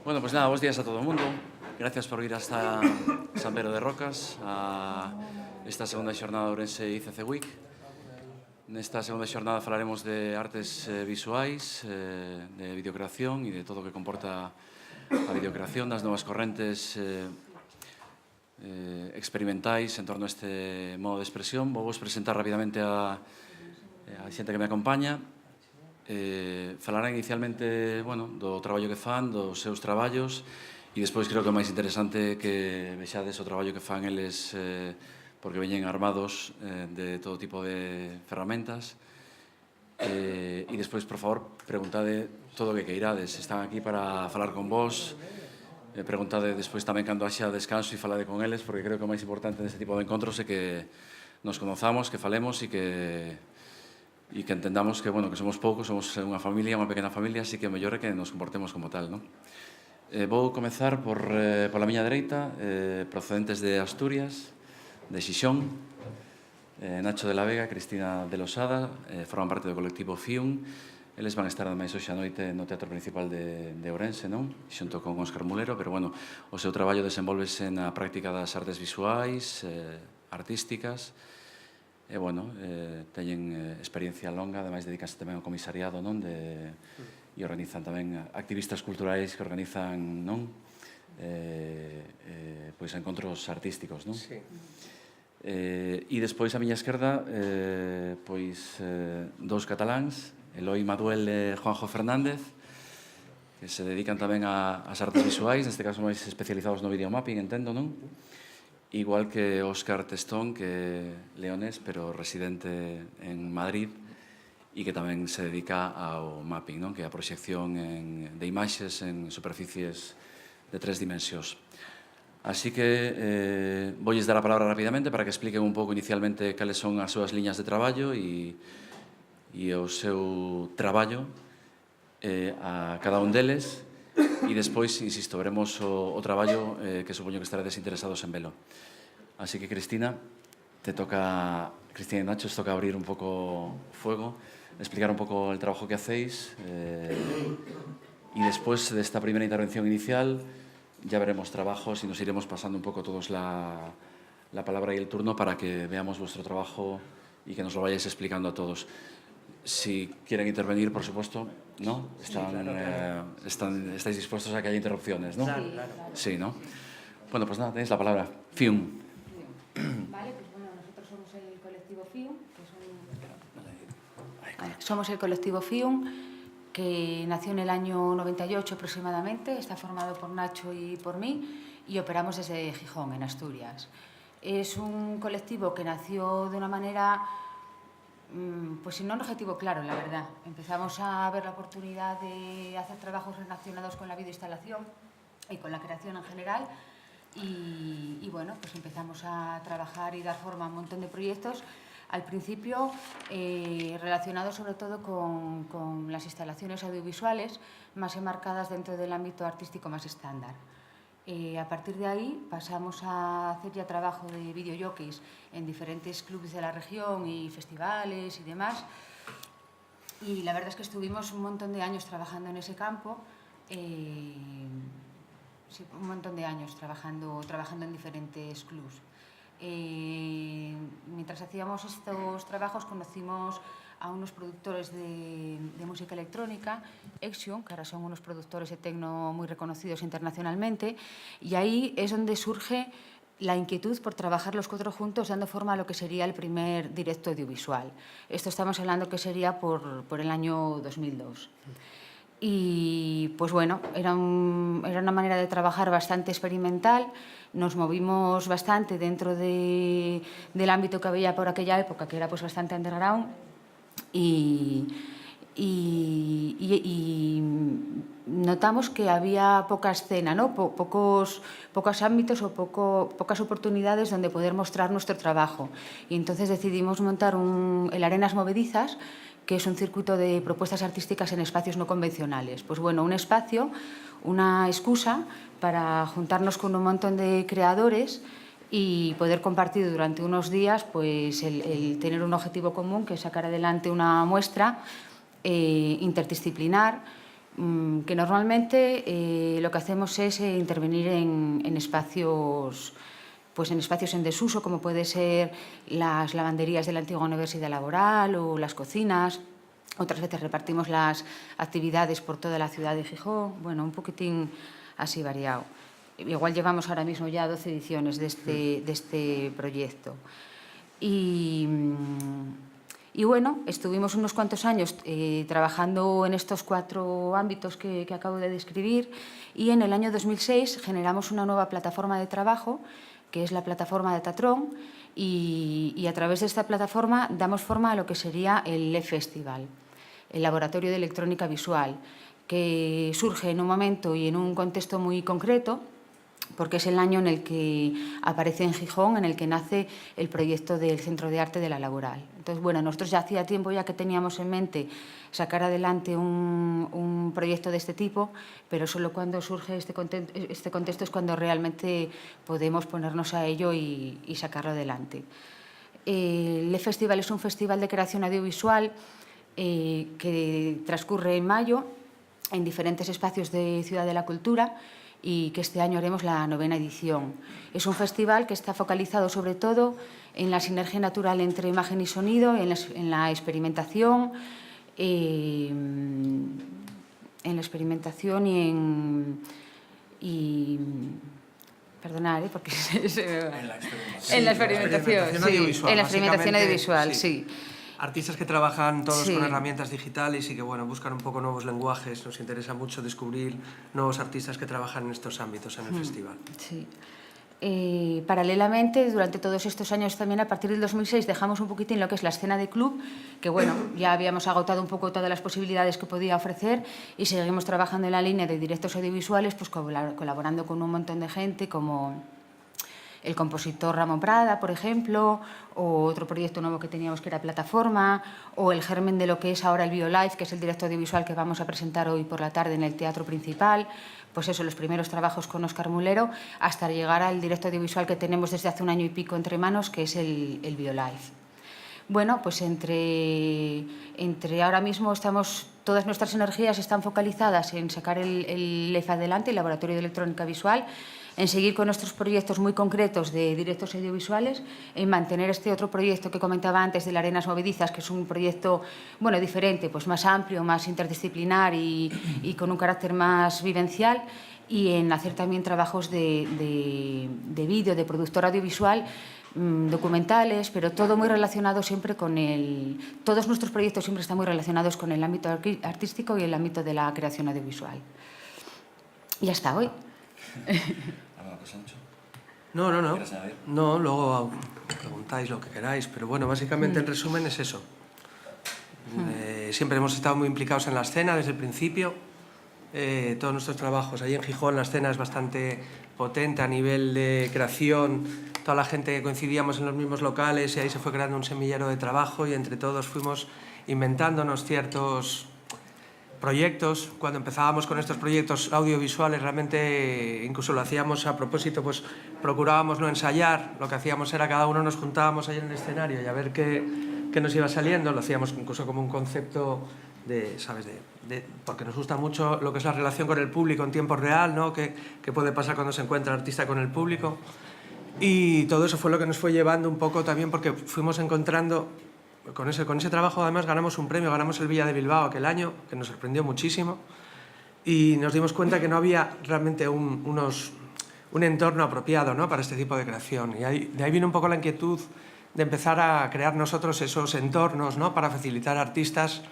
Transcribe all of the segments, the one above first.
Bueno, pues nada, bons días a todo o mundo. Gracias por vir hasta San Pedro de Rocas a esta segunda xornada de Ourense ICC Week. Nesta segunda xornada falaremos de artes visuais, de videocreación e de todo o que comporta a videocreación, das novas correntes experimentais en torno a este modo de expresión. Vou vos presentar rapidamente a xente que me acompaña. Falará inicialmente do traballo que fan, dos seus traballos, e despois creo que o máis interesante que vexades o traballo que fan eles, porque veñen armados de todo tipo de ferramentas. E despois, por favor, preguntade todo o que queirades. Están aquí para falar con vos. Preguntade despois tamén cando haxa descanso e falade con eles, porque creo que o máis importante neste tipo de encontros é que nos conozamos, que falemos e que entendamos que somos poucos, somos unha familia, unha pequena familia, así que o mellor é que nos comportemos como tal, non? Vou comezar pola miña dereita, procedentes de Asturias, de Xixón, Nacho de la Vega, Cristina de Losada, forman parte do colectivo FIUM. Eles van estar ademais hoxe a noite no Teatro Principal de Ourense, non? Xunto con Óscar Mulero, pero, o seu traballo desenvolvese na práctica das artes visuais, artísticas, teñen experiencia longa, ademais dedicanse tamén ao comisariado, non? E organizan tamén activistas culturais que organizan, non? Encontros artísticos, non? Sí. E despois, a miña esquerda, dous cataláns, Eloi Maduel e Juanjo Fernández, que se dedican tamén ás artes visuais, neste caso máis especializados no videomapping, entendo, non? Igual que Óscar Testón, que é leonés, pero residente en Madrid, e que tamén se dedica ao mapping, non? Que é a proxección de imaxes en superficies de 3 dimensións. Así que voulles dar a palabra rapidamente para que expliquen un pouco inicialmente cales son as súas liñas de traballo e o seu traballo a cada un deles. E despois, insisto, veremos o traballo que supoño que estaredes interesados en velo. Así que, Cristina y Nacho, os toca abrir un pouco fuego, explicar un pouco el trabajo que hacéis, y después de esta primera intervención inicial ya veremos trabajos y nos iremos pasando un poco todos la palabra y el turno para que veamos vuestro trabajo y que nos lo vayáis explicando a todos. Si quieren intervenir, por supuesto, ¿no? Estáis dispuestos a que haya interrupciones, ¿no? Claro. Sí, ¿no? Bueno, pues nada, tenéis la palabra. FIUM. Vale, nosotros somos el colectivo FIUM, somos el colectivo FIUM, que nació en el año 98 aproximadamente, está formado por Nacho y por mí, y operamos desde Gijón, en Asturias. Es un colectivo que nació de una manera sin un objetivo claro, la verdad. Empezamos a ver la oportunidad de hacer trabajos relacionados con la videoinstalación y con la creación en general y empezamos a trabajar y dar forma a un montón de proyectos, al principio relacionados sobre todo con las instalaciones audiovisuales más enmarcadas dentro del ámbito artístico más estándar. A partir de ahí pasamos a hacer ya trabajo de videojockeys en diferentes clubes de la región y festivales y demás. Y la verdad es que estuvimos un montón de años trabajando en ese campo, un montón de años trabajando en diferentes clubs. Mientras hacíamos estos trabajos conocimos a unos productores de música electrónica, Exion, que ahora son unos productores de techno muy reconocidos internacionalmente, y ahí es donde surge la inquietud por trabajar los 4 juntos dando forma a lo que sería el primer directo audiovisual. Esto estamos hablando que sería por el año 2002. Y era una manera de trabajar bastante experimental, nos movimos bastante dentro del ámbito que había por aquella época, que era bastante underground, y notamos que había poca escena, ¿no? pocos ámbitos o pocas oportunidades donde poder mostrar nuestro trabajo. Y entonces decidimos montar el Arenas Movedizas, que es un circuito de propuestas artísticas en espacios no convencionales. Un espacio, una excusa para juntarnos con un montón de creadores y poder compartir durante unos días el tener un objetivo común, que es sacar adelante una muestra interdisciplinar que normalmente lo que hacemos es intervenir en espacios en desuso, como puede ser las lavanderías de la antigua Universidad Laboral o las cocinas. Otras veces repartimos las actividades por toda la ciudad de Gijón. Bueno, un poquitín así variado. Igual llevamos ahora mismo ya 12 ediciones de este proyecto. Y bueno, estuvimos unos cuantos años trabajando en estos 4 ámbitos que acabo de describir, y en el año 2006 generamos una nueva plataforma de trabajo, que es la plataforma de Tatrón, y a través de esta plataforma damos forma a lo que sería el LEF-Festival, el Laboratorio de Electrónica Visual, que surge en un momento y en un contexto muy concreto, porque es el año en el que aparece en Gijón, en el que nace el proyecto del Centro de Arte de la Laboral. Entonces, bueno, nosotros ya hacía tiempo ya que teníamos en mente sacar adelante un proyecto de este tipo, pero solo cuando surge este contexto es cuando realmente podemos ponernos a ello y sacarlo adelante. El Festival es un festival de creación audiovisual que transcurre en mayo en diferentes espacios de Ciudad de la Cultura, y que este año haremos la 9ª edición. Es un festival que está focalizado sobre todo en la sinergia natural entre imagen y sonido, en la experimentación, perdonad, porque en la experimentación audiovisual, sí. Artistas que trabajan todos con herramientas digitales y que buscan un poco nuevos lenguajes. Nos interesa mucho descubrir nuevos artistas que trabajan en estos ámbitos en el festival. Sí. Paralelamente, durante todos estos años también, a partir del 2006, dejamos un poquitín lo que es la escena de club, que ya habíamos agotado un poco todas las posibilidades que podía ofrecer, y seguimos trabajando en la línea de directos audiovisuales, pues colaborando con un montón de gente, como el compositor Ramón Prada, por ejemplo, o otro proyecto nuevo que teníamos que era Plataforma, o el germen de lo que es ahora el BioLife, que es el directo audiovisual que vamos a presentar hoy por la tarde en el Teatro Principal. Pues eso, los primeros trabajos con Óscar Mulero, hasta llegar al directo audiovisual que tenemos desde hace 1 año y pico entre manos, que es el BioLife. Bueno, pues entre ahora mismo todas nuestras energías están focalizadas en sacar el LEF adelante, el Laboratorio de Electrónica Visual, en seguir con nuestros proyectos muy concretos de directos audiovisuales, en mantener este otro proyecto que comentaba antes de las Arenas Movedizas, que es un proyecto diferente, pues más amplio, más interdisciplinar y con un carácter más vivencial, y en hacer también trabajos de vídeo, de productor audiovisual, documentales, pero todo muy relacionado siempre todos nuestros proyectos siempre están muy relacionados con el ámbito artístico y el ámbito de la creación audiovisual. Y hasta hoy. No, luego preguntáis lo que queráis, pero básicamente en resumen es eso. Siempre hemos estado muy implicados en la escena desde el principio. Todos nuestros trabajos allí en Gijón, la escena es bastante potente a nivel de creación. Toda la gente que coincidíamos en los mismos locales, y ahí se fue creando un semillero de trabajo, y entre todos fuimos inventándonos ciertos proyectos. Cuando empezábamos con estos proyectos audiovisuales, realmente incluso lo hacíamos a propósito, pues procurábamos no ensayar. Lo que hacíamos era cada uno nos juntábamos ahí en el escenario y a ver qué nos iba saliendo. Lo hacíamos incluso como un concepto porque nos gusta mucho lo que es la relación con el público en tiempo real, ¿no? ¿Qué puede pasar cuando se encuentra el artista con el público? Y todo eso fue lo que nos fue llevando un poco también, porque fuimos encontrando. Con ese trabajo además ganamos un premio, ganamos el Villa de Bilbao aquel año, que nos sorprendió muchísimo, y nos dimos cuenta que no había realmente un entorno apropiado, ¿no?, para este tipo de creación. Y de ahí vino un poco la inquietud de empezar a crear nosotros esos entornos, ¿no?, para facilitar a artistas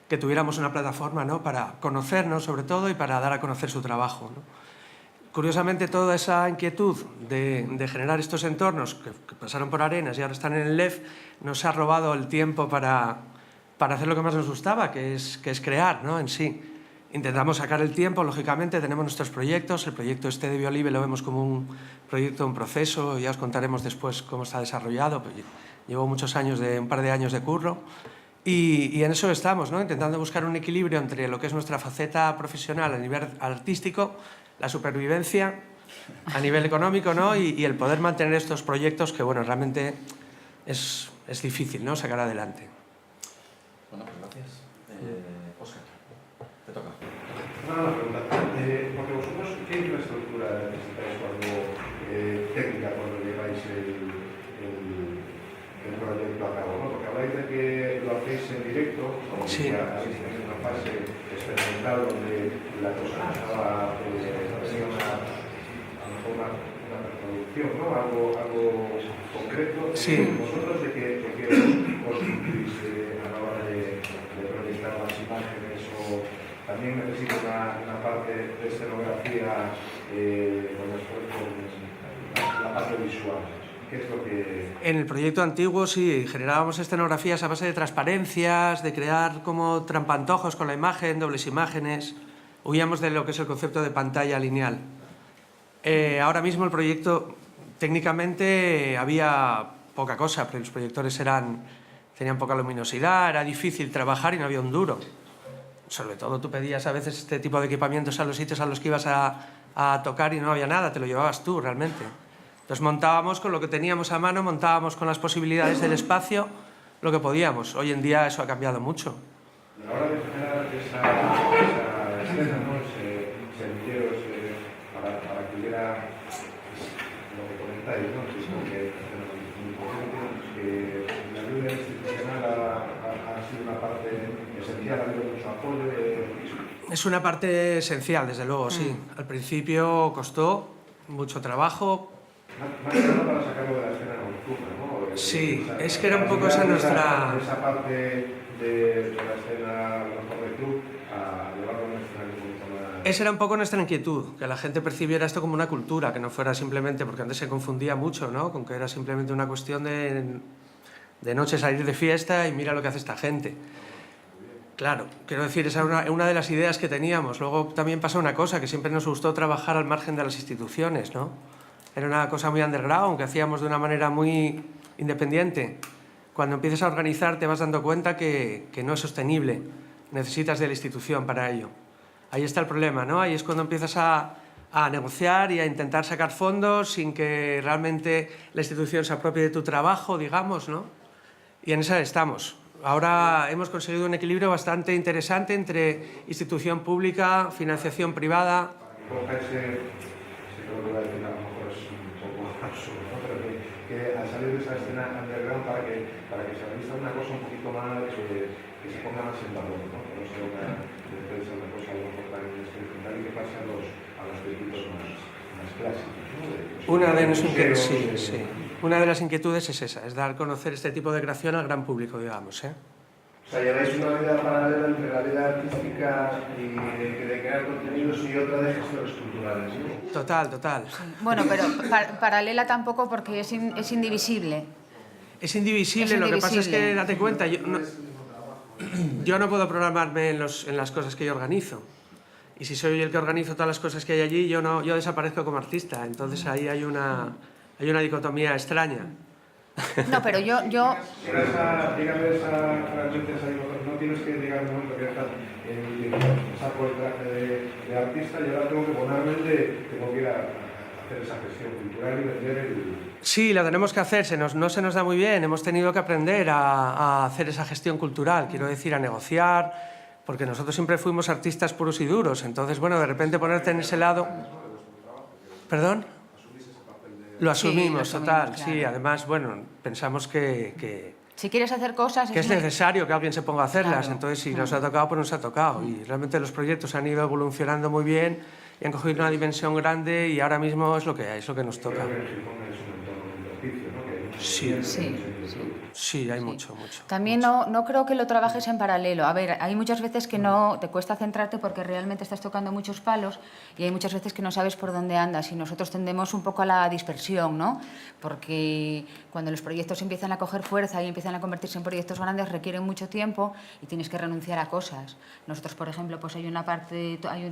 que tuviéramos una plataforma, ¿no?, para conocernos sobre todo y para dar a conocer su trabajo, ¿no? Curiosamente, toda esa inquietud de generar estos entornos que pasaron por Arenas y ahora están en el LEF, nos ha robado el tiempo para hacer lo que más nos gustaba, que es crear, ¿no?, en sí. Intentamos sacar el tiempo, lógicamente, tenemos nuestros proyectos. El proyecto este de BioLive lo vemos como un proyecto, un proceso, ya os contaremos después cómo está desarrollado. Llevo un par de años de curro, y en eso estamos, ¿no?, intentando buscar un equilibrio entre lo que es nuestra faceta profesional a nivel artístico, la supervivencia a nivel económico, ¿no?, y el poder mantener estos proyectos que, realmente es difícil, ¿no?, sacar adelante. Bueno, pues gracias. Óscar, te toca. Una pregunta, porque vosotros, ¿qué infraestructura necesitáis técnica cuando lleváis el proyecto a cabo, ¿no? Porque habláis de que lo hacéis en directo, como sí. ya habéis tenido una fase experimental donde la cosa estaba, tenía a lo mejor una reproducción, ¿no? Algo concreto. Sí. ¿Vosotros de qué os incluís a la hora de proyectar las imágenes o también necesito una parte de escenografía con la parte visual? ¿Qué es lo que...? En el proyecto antiguo sí, generábamos escenografías a base de transparencias, de crear como trampantojos con la imagen, dobles imágenes. Huíamos de lo que es el concepto de pantalla lineal. Ahora mismo el proyecto, técnicamente había poca cosa, porque los proyectores tenían poca luminosidad, era difícil trabajar y no había un duro. Sobre todo tú pedías a veces este tipo de equipamientos a los sitios a los que ibas a tocar y no había nada, te lo llevabas tú realmente. Entonces montábamos con lo que teníamos a mano, montábamos con las posibilidades del espacio lo que podíamos. Hoy en día eso ha cambiado mucho. A la hora de generar esa escena, ¿no? Ese sentido, para que hubiera lo que comentáis, ¿no? Que la ayuda institucional ha sido una parte esencial, ha habido mucho apoyo. Es una parte esencial, desde luego, sí. Al principio costó mucho trabajo. Más que nada para sacarlo de la escena nocturna, ¿no? Sí, es que era un poco esa nuestra... Esa parte de la escena de club a llevarlo a una escena un poquito más... Esa era un poco nuestra inquietud, que la gente percibiera esto como una cultura, que no fuera simplemente, porque antes se confundía mucho, ¿no? Con que era simplemente una cuestión de noche salir de fiesta y mira lo que hace esta gente. Claro, quiero decir, esa era una de las ideas que teníamos. Luego también pasó una cosa, que siempre nos gustó trabajar al margen de las instituciones, ¿no? Era una cosa muy underground, que hacíamos de una manera muy independiente. Cuando empiezas a organizar te vas dando cuenta que no es sostenible. Necesitas de la institución para ello. Ahí está el problema, ¿no? Ahí es cuando empiezas a negociar y a intentar sacar fondos sin que realmente la institución se apropie de tu trabajo, digamos, ¿no? Y en esa estamos. Ahora hemos conseguido un equilibrio bastante interesante entre institución pública, financiación privada. Que al salir de esa escena underground para que se revista una cosa un poquito más, que se ponga más en valor, ¿no? Que no sea una cosa a lo mejor tan experimental y que pase a los circuitos más clásicos, ¿no? Una de las inquietudes es esa, es dar a conocer este tipo de creación al gran público, digamos, ¿eh? O sea, lleváis una vida paralela entre la vida artística y de crear contenidos y otra de gestores culturales, ¿no? Total, total. Sí. Bueno, pero paralela tampoco porque es indivisible. Es indivisible, lo que pasa es que, date cuenta, yo no puedo programarme en las cosas que yo organizo. Y si soy el que organizo todas las cosas que hay allí, yo desaparezco como artista. Entonces ahí hay una dicotomía extraña. No, pero yo... Pero realmente no tienes que llegar al momento que saco el traje de artista y ahora tengo que ponerme tengo que ir a hacer esa gestión cultural y vender el... Sí, la tenemos que hacer, no se nos da muy bien, hemos tenido que aprender a hacer esa gestión cultural, quiero decir, a negociar, porque nosotros siempre fuimos artistas puros y duros, entonces, bueno, de repente ponerte en ese lado... ¿Perdón? Lo asumimos, total, claro. Sí, además, bueno, pensamos que si quieres hacer cosas... que es necesario que alguien se ponga a hacerlas, claro. Entonces si nos ha tocado, pues nos ha tocado. Y realmente los proyectos han ido evolucionando muy bien y han cogido una dimensión grande y ahora mismo es lo que hay, es lo que nos toca. Sí, hay mucho. También no creo que lo trabajes en paralelo. A ver, hay muchas veces que no te cuesta centrarte porque realmente estás tocando muchos palos y hay muchas veces que no sabes por dónde andas y nosotros tendemos un poco a la dispersión, ¿no? Porque cuando los proyectos empiezan a coger fuerza y empiezan a convertirse en proyectos grandes requieren mucho tiempo y tienes que renunciar a cosas. Nosotros, por ejemplo, pues hay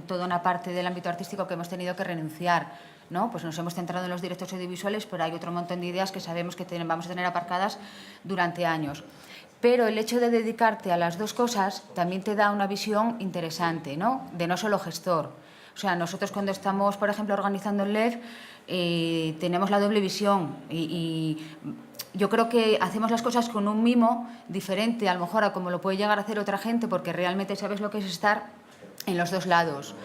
toda una parte del ámbito artístico que hemos tenido que renunciar, ¿no? Pues nos hemos centrado en los directos audiovisuales, pero hay otro montón de ideas que sabemos que vamos a tener aparcadas durante años. Pero el hecho de dedicarte a las dos cosas también te da una visión interesante, ¿no? De no solo gestor. O sea, nosotros cuando estamos, por ejemplo, organizando el LEF, tenemos la doble visión y yo creo que hacemos las cosas con un mimo diferente, a lo mejor a como lo puede llegar a hacer otra gente, porque realmente sabes lo que es estar en los dos lados.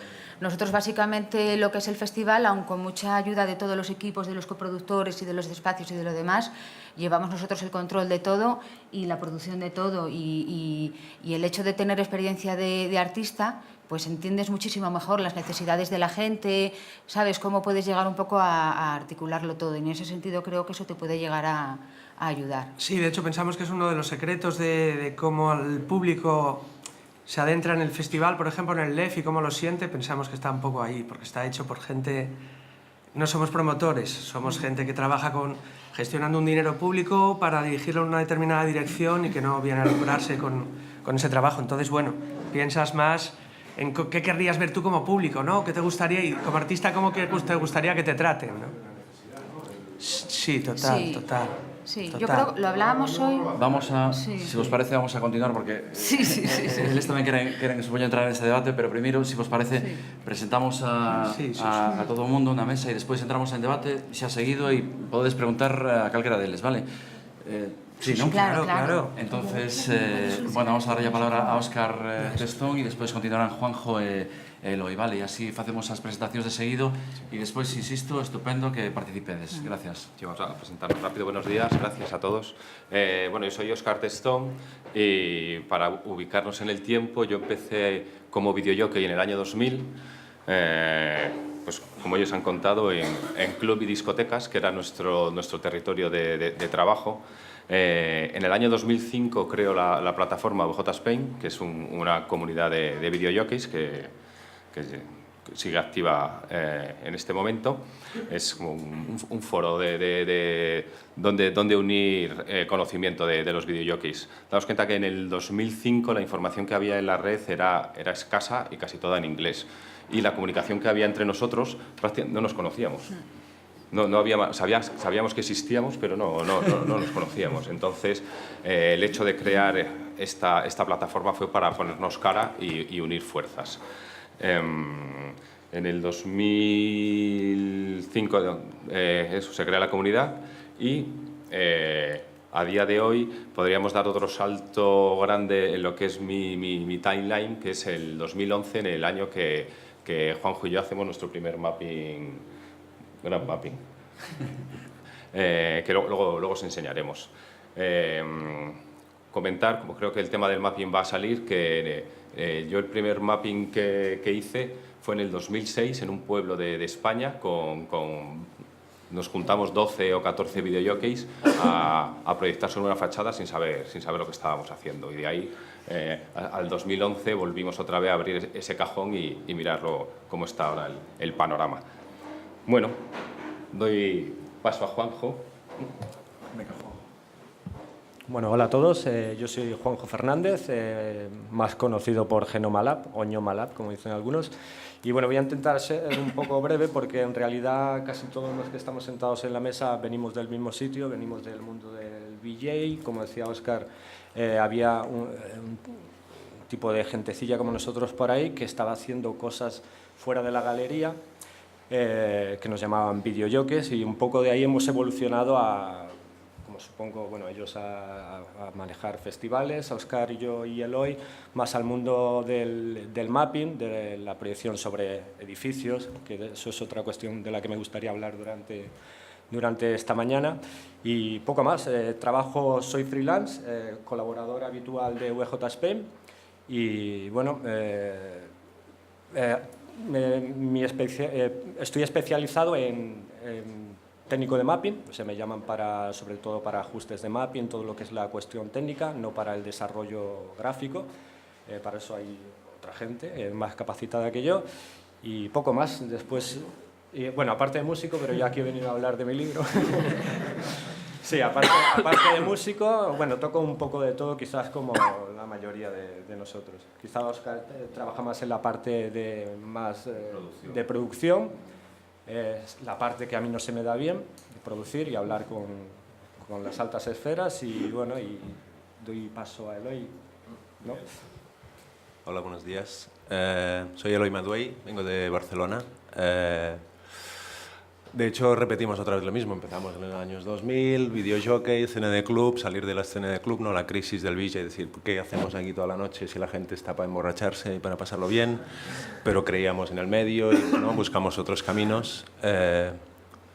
Nosotros básicamente lo que es el festival, aun con mucha ayuda de todos los equipos, de los coproductores y de los espacios y de lo demás, llevamos nosotros el control de todo y la producción de todo y el hecho de tener experiencia de artista, pues entiendes muchísimo mejor las necesidades de la gente, sabes cómo puedes llegar un poco a articularlo todo, y en ese sentido creo que eso te puede llegar a ayudar. Sí, de hecho pensamos que es uno de los secretos de cómo el público se adentra en el festival, por ejemplo en el LEF, y cómo lo siente. Pensamos que está un poco ahí, porque está hecho por gente... No somos promotores, somos gente que trabaja gestionando un dinero público para dirigirlo en una determinada dirección y que no viene a lucrarse con ese trabajo. Entonces, bueno, piensas más en qué querrías ver tú como público, ¿no? ¿Qué te gustaría, y como artista, cómo te gustaría que te traten, ¿no? Sí, total, Sí. total. Sí, total. yo creo que lo hablábamos hoy. Vamos a, Sí. si vos parece, vamos a continuar porque Sí. eles tamén queren supoño entrar neste debate, pero primeiro, si vos parece, presentamos a todo o mundo na mesa e despois entramos en debate xa seguido e podedes preguntar a calquera deles, vale? Sí, non? Claro. Entonces, bueno, vamos a darlle a palabra a Óscar Testón e despois continuarán Juanjo e Eloi, vale? E así facemos as presentacións de seguido e despois, insisto, estupendo que participedes. Gracias. Sí, vamos a presentarnos rápido. Buenos días, gracias a todos. Bueno, yo soy Óscar Testón y para ubicarnos en el tiempo, yo empecé como videojockey en el año 2000, pues como ellos han contado, en club y discotecas, que era nuestro territorio de trabajo. En el año 2005 creo la plataforma VJ Spain, que es una comunidad de videojockeys que sigue activa en este momento. Es como un foro donde unir conocimiento de los videojockeys. Damos cuenta que en el 2005 la información que había en la red era escasa y casi toda en inglés. Y la comunicación que había entre nosotros no nos conocíamos. No había, sabíamos que existíamos, pero no nos conocíamos. Entonces, el hecho de crear esta plataforma fue para ponernos cara y unir fuerzas. En el 2005 se crea la comunidad y a día de hoy podríamos dar otro salto grande en lo que es mi timeline, que es el 2011, en el año que Juanjo y yo hacemos nuestro primer gran mapping, que luego os enseñaremos. Comentar, como creo que el tema del mapping va a salir, que yo el primer mapping que hice fue en el 2006 en un pueblo de España. Nos juntamos 12 o 14 videojockeys a proyectar sobre una fachada sin saber lo que estábamos haciendo. Y de ahí al 2011 volvimos otra vez a abrir ese cajón y mirarlo cómo está ahora el panorama. Bueno, doy paso a Juanjo. Bueno, hola a todos, yo soy Juanjo Fernández, más conocido por Genomalab o Ñomalab, como dicen algunos. Y bueno, voy a intentar ser un poco breve porque en realidad casi todos los que estamos sentados en la mesa venimos del mismo sitio, venimos del mundo del VJ. Como decía Óscar, había un tipo de gentecilla como nosotros por ahí que estaba haciendo cosas fuera de la galería, que nos llamaban videojockeys, y un poco de ahí hemos evolucionado a, como supongo, bueno, ellos a manejar festivales, a Óscar y yo y Eloi, más al mundo del mapping, de la proyección sobre edificios, que eso es otra cuestión de la que me gustaría hablar durante esta mañana. Y poco más, soy freelance, colaborador habitual de VJ Spain, y bueno, estoy especializado en técnico de mapping, o sea, me llaman sobre todo para ajustes de mapping, todo lo que es la cuestión técnica, no para el desarrollo gráfico. Para eso hay otra gente más capacitada que yo, y poco más. Después, bueno, aparte de músico, pero yo aquí he venido a hablar de mi libro. Sí, aparte de músico, bueno, toco un poco de todo, quizás como la mayoría de nosotros. Quizás Óscar trabaja más en la parte de producción. Es la parte que a mí no se me da bien, de producir y hablar con las altas esferas. Y bueno, y doy paso a Eloi, ¿no? Hola, buenos días. Soy Eloi Maduey, vengo de Barcelona. De hecho, repetimos otra vez lo mismo. Empezamos en los años 2000, videojockey, escena de club, salir de la escena de club, no la crisis del VJ, es decir, ¿qué hacemos aquí toda la noche si la gente está para emborracharse y para pasarlo bien? Pero creíamos en el medio y ¿no? buscamos otros caminos.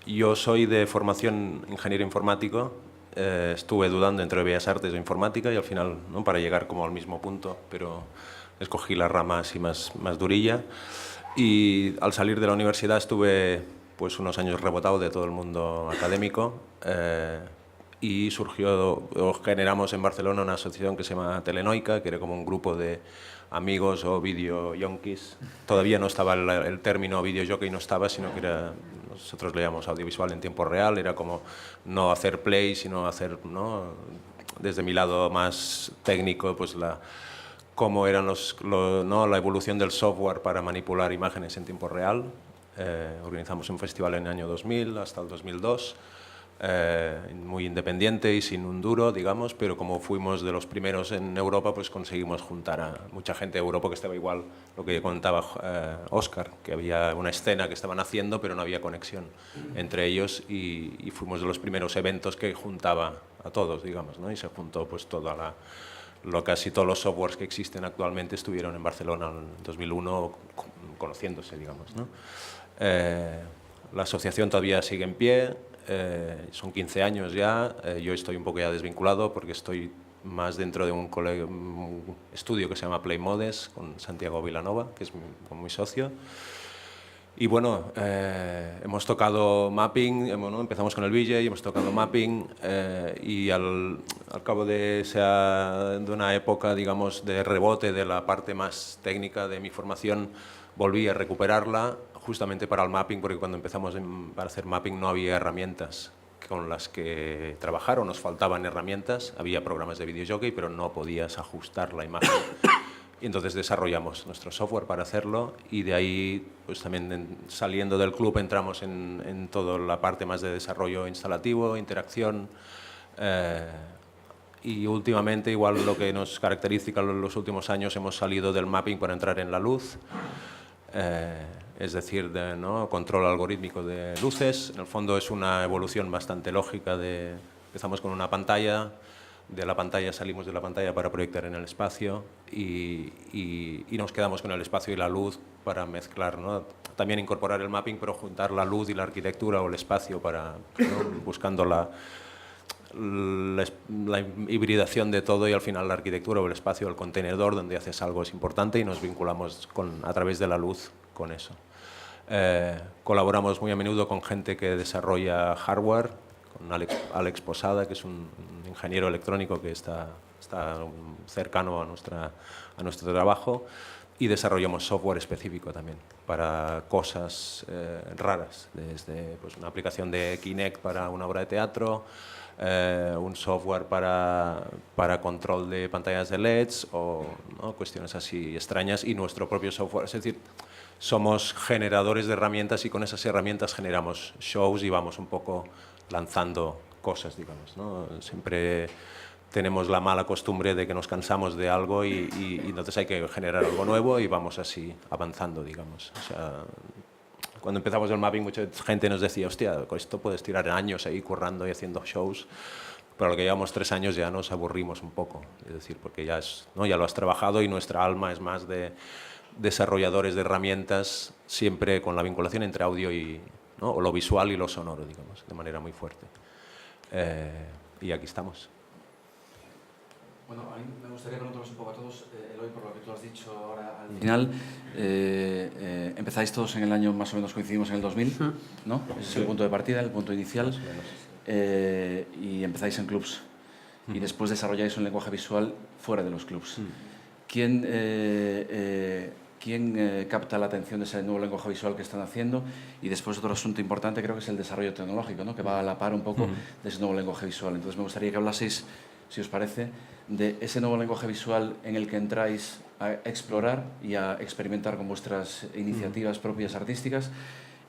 Yo soy de formación ingeniero informático, estuve dudando entre Bellas Artes o informática y al final, ¿no? para llegar como al mismo punto, pero escogí la rama así más durilla. Y al salir de la universidad estuve pues unos años rebotado de todo el mundo académico y generamos en Barcelona una asociación que se llama Telenoica, que era como un grupo de amigos o video yonkis. Todavía no estaba el término videojockey, no estaba, sino que nosotros leíamos audiovisual en tiempo real, era como no hacer play, sino hacer, ¿no? desde mi lado más técnico, pues cómo eran ¿no? la evolución del software para manipular imágenes en tiempo real. Organizamos un festival en el año 2000 hasta el 2002, muy independiente y sin un duro, digamos, pero como fuimos de los primeros en Europa, pues conseguimos juntar a mucha gente de Europa que estaba igual, lo que contaba Óscar, que había una escena que estaban haciendo, pero no había conexión entre ellos y fuimos de los primeros eventos que juntaba a todos, digamos, ¿no? Y se juntó pues casi todos los softwares que existen actualmente estuvieron en Barcelona en 2001 conociéndose, digamos, ¿no? La asociación todavía sigue en pie, son 15 años ya, yo estoy un poco ya desvinculado porque estoy más dentro de un estudio que se llama Playmodes con Santiago Vilanova, que es mi socio. Y bueno, hemos tocado mapping, ¿no? Empezamos con el VJ, hemos tocado mapping y al cabo de una época, digamos, de rebote de la parte más técnica de mi formación, volví a recuperarla justamente para el mapping, porque cuando empezamos para hacer mapping no había herramientas con las que trabajar o nos faltaban herramientas, había programas de videojockey, pero no podías ajustar la imagen. Y entonces desarrollamos nuestro software para hacerlo y de ahí, pues también saliendo del club, entramos en toda la parte más de desarrollo instalativo, interacción y últimamente, igual lo que nos caracteriza en los últimos años, hemos salido del mapping para entrar en la luz, es decir, ¿no? control algorítmico de luces. En el fondo es una evolución bastante lógica empezamos con una pantalla, de la pantalla salimos de la pantalla para proyectar en el espacio y nos quedamos con el espacio y la luz para mezclar, ¿no? También incorporar el mapping, pero juntar la luz y la arquitectura o el espacio para, ¿no? buscando la hibridación de todo y al final la arquitectura o el espacio, el contenedor donde haces algo es importante y nos vinculamos a través de la luz con eso. Colaboramos muy a menudo con gente que desarrolla hardware, con Alex Posada, que es un ingeniero electrónico que está cercano a nuestro trabajo, y desarrollamos software específico también para cosas raras, desde pues, una aplicación de Kinect para una obra de teatro, un software para control de pantallas de LEDs o ¿no? cuestiones así extrañas y nuestro propio software. Es decir, somos generadores de herramientas y con esas herramientas generamos shows y vamos un poco lanzando cosas, digamos, ¿no? Siempre tenemos la mala costumbre de que nos cansamos de algo y entonces hay que generar algo nuevo y vamos así avanzando, digamos. O sea, cuando empezamos el mapping mucha gente nos decía, hostia, con esto puedes tirar años ahí currando y haciendo shows, pero a lo que llevamos 3 años ya nos aburrimos un poco, es decir, porque ya lo has trabajado y nuestra alma es más de desarrolladores de herramientas, siempre con la vinculación entre audio y ¿no? o lo visual y lo sonoro, digamos, de manera muy fuerte. Y aquí estamos. Bueno, a mí me gustaría preguntaros un poco a todos, Eloy, por lo que tú has dicho ahora al final, empezáis todos en el año, más o menos coincidimos en el 2000, ¿no? Ese es el punto de partida, el punto inicial, y empezáis en clubs. Y después desarrolláis un lenguaje visual fuera de los clubs. ¿Quién capta la atención de ese nuevo lenguaje visual que están haciendo? Y después otro asunto importante creo que es el desarrollo tecnológico, ¿no? que va a la par un poco de ese nuevo lenguaje visual. Entonces me gustaría que hablaseis, si os parece, de ese nuevo lenguaje visual en el que entráis a explorar y a experimentar con vuestras iniciativas propias artísticas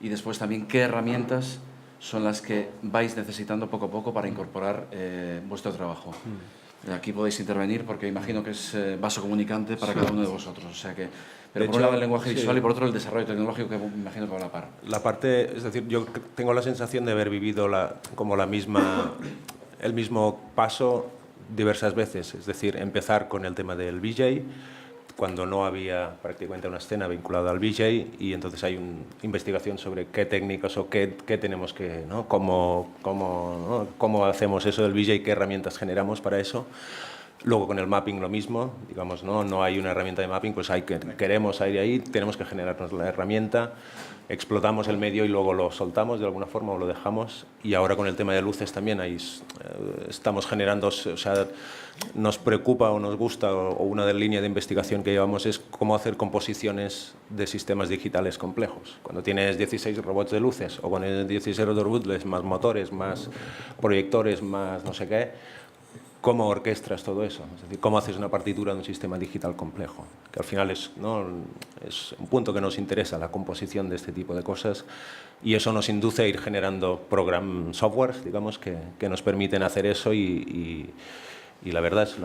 y después también qué herramientas son las que vais necesitando poco a poco para incorporar vuestro trabajo. Aquí podéis intervenir porque imagino que es vaso comunicante para cada uno de vosotros. O sea que, pero por un lado el lenguaje visual y por otro el desarrollo tecnológico, que me imagino que va a la par. La parte, es decir, yo tengo la sensación de haber vivido el mismo paso diversas veces. Es decir, empezar con el tema del VJ, cuando no había prácticamente una escena vinculada al VJ, y entonces hay una investigación sobre qué técnicas o qué tenemos que, ¿no? Cómo hacemos eso del VJ, qué herramientas generamos para eso. Luego con el mapping lo mismo, digamos, no hay una herramienta de mapping, pues queremos ir ahí, tenemos que generarnos la herramienta, explotamos el medio y luego lo soltamos de alguna forma o lo dejamos. Y ahora con el tema de luces también estamos generando, o sea, nos preocupa o nos gusta, o una de las líneas de investigación que llevamos es cómo hacer composiciones de sistemas digitales complejos. Cuando tienes 16 robots de luces o con 16 robots más motores, más proyectores, más no sé qué, ¿cómo orquestas todo eso? Es decir, ¿cómo haces una partitura de un sistema digital complejo? Que al final es un punto que nos interesa, la composición de este tipo de cosas, y eso nos induce a ir generando softwares, digamos, que nos permiten hacer eso, y la verdad es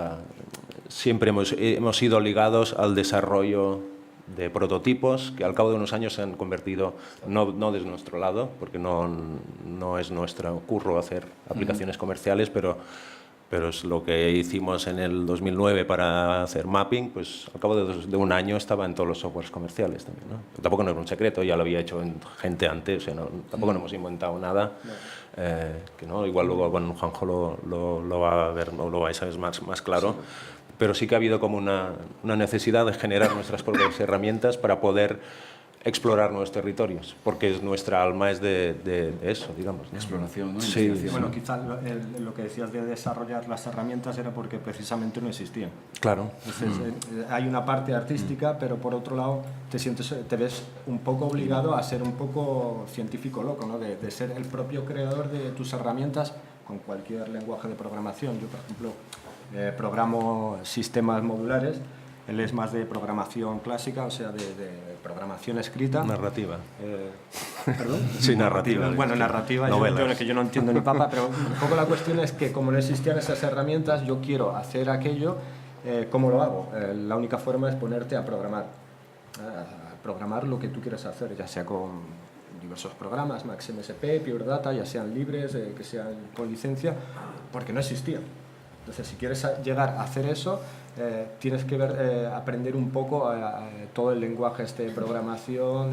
siempre hemos sido ligados al desarrollo de prototipos que al cabo de unos años se han convertido, no desde nuestro lado, porque no es nuestro curro hacer aplicaciones comerciales, pero es lo que hicimos en el 2009 para hacer mapping, pues al cabo de un año estaba en todos los softwares comerciales también, ¿no? Pero tampoco no era un secreto, ya lo había hecho gente antes, o sea, tampoco no hemos inventado nada, que no, igual luego con Juanjo lo va a ver, o lo vais a ver más claro, pero sí que ha habido como una necesidad de generar nuestras propias herramientas para poder explorar nuevos territorios, porque nuestra alma es de eso, digamos, ¿no? Exploración, ¿no? Sí. Bueno, quizás lo que decías de desarrollar las herramientas era porque precisamente no existían. Claro. Entonces, hay una parte artística, pero por otro lado te ves un poco obligado a ser un poco científico loco, ¿no? De ser el propio creador de tus herramientas con cualquier lenguaje de programación. Yo, por ejemplo, programo sistemas modulares. Él es más de programación clásica, o sea, de programación escrita. Narrativa. ¿Perdón? Sí, narrativa. Bueno, narrativa, yo no entiendo ni papa, pero un poco la cuestión es que como no existían esas herramientas, yo quiero hacer aquello, ¿cómo lo hago? La única forma es ponerte a programar lo que tú quieras hacer, ya sea con diversos programas, MaxMSP, Pure Data, ya sean libres, que sean con licencia, porque no existían. Entonces, si quieres llegar a hacer eso, tienes que aprender un poco todo el lenguaje de programación,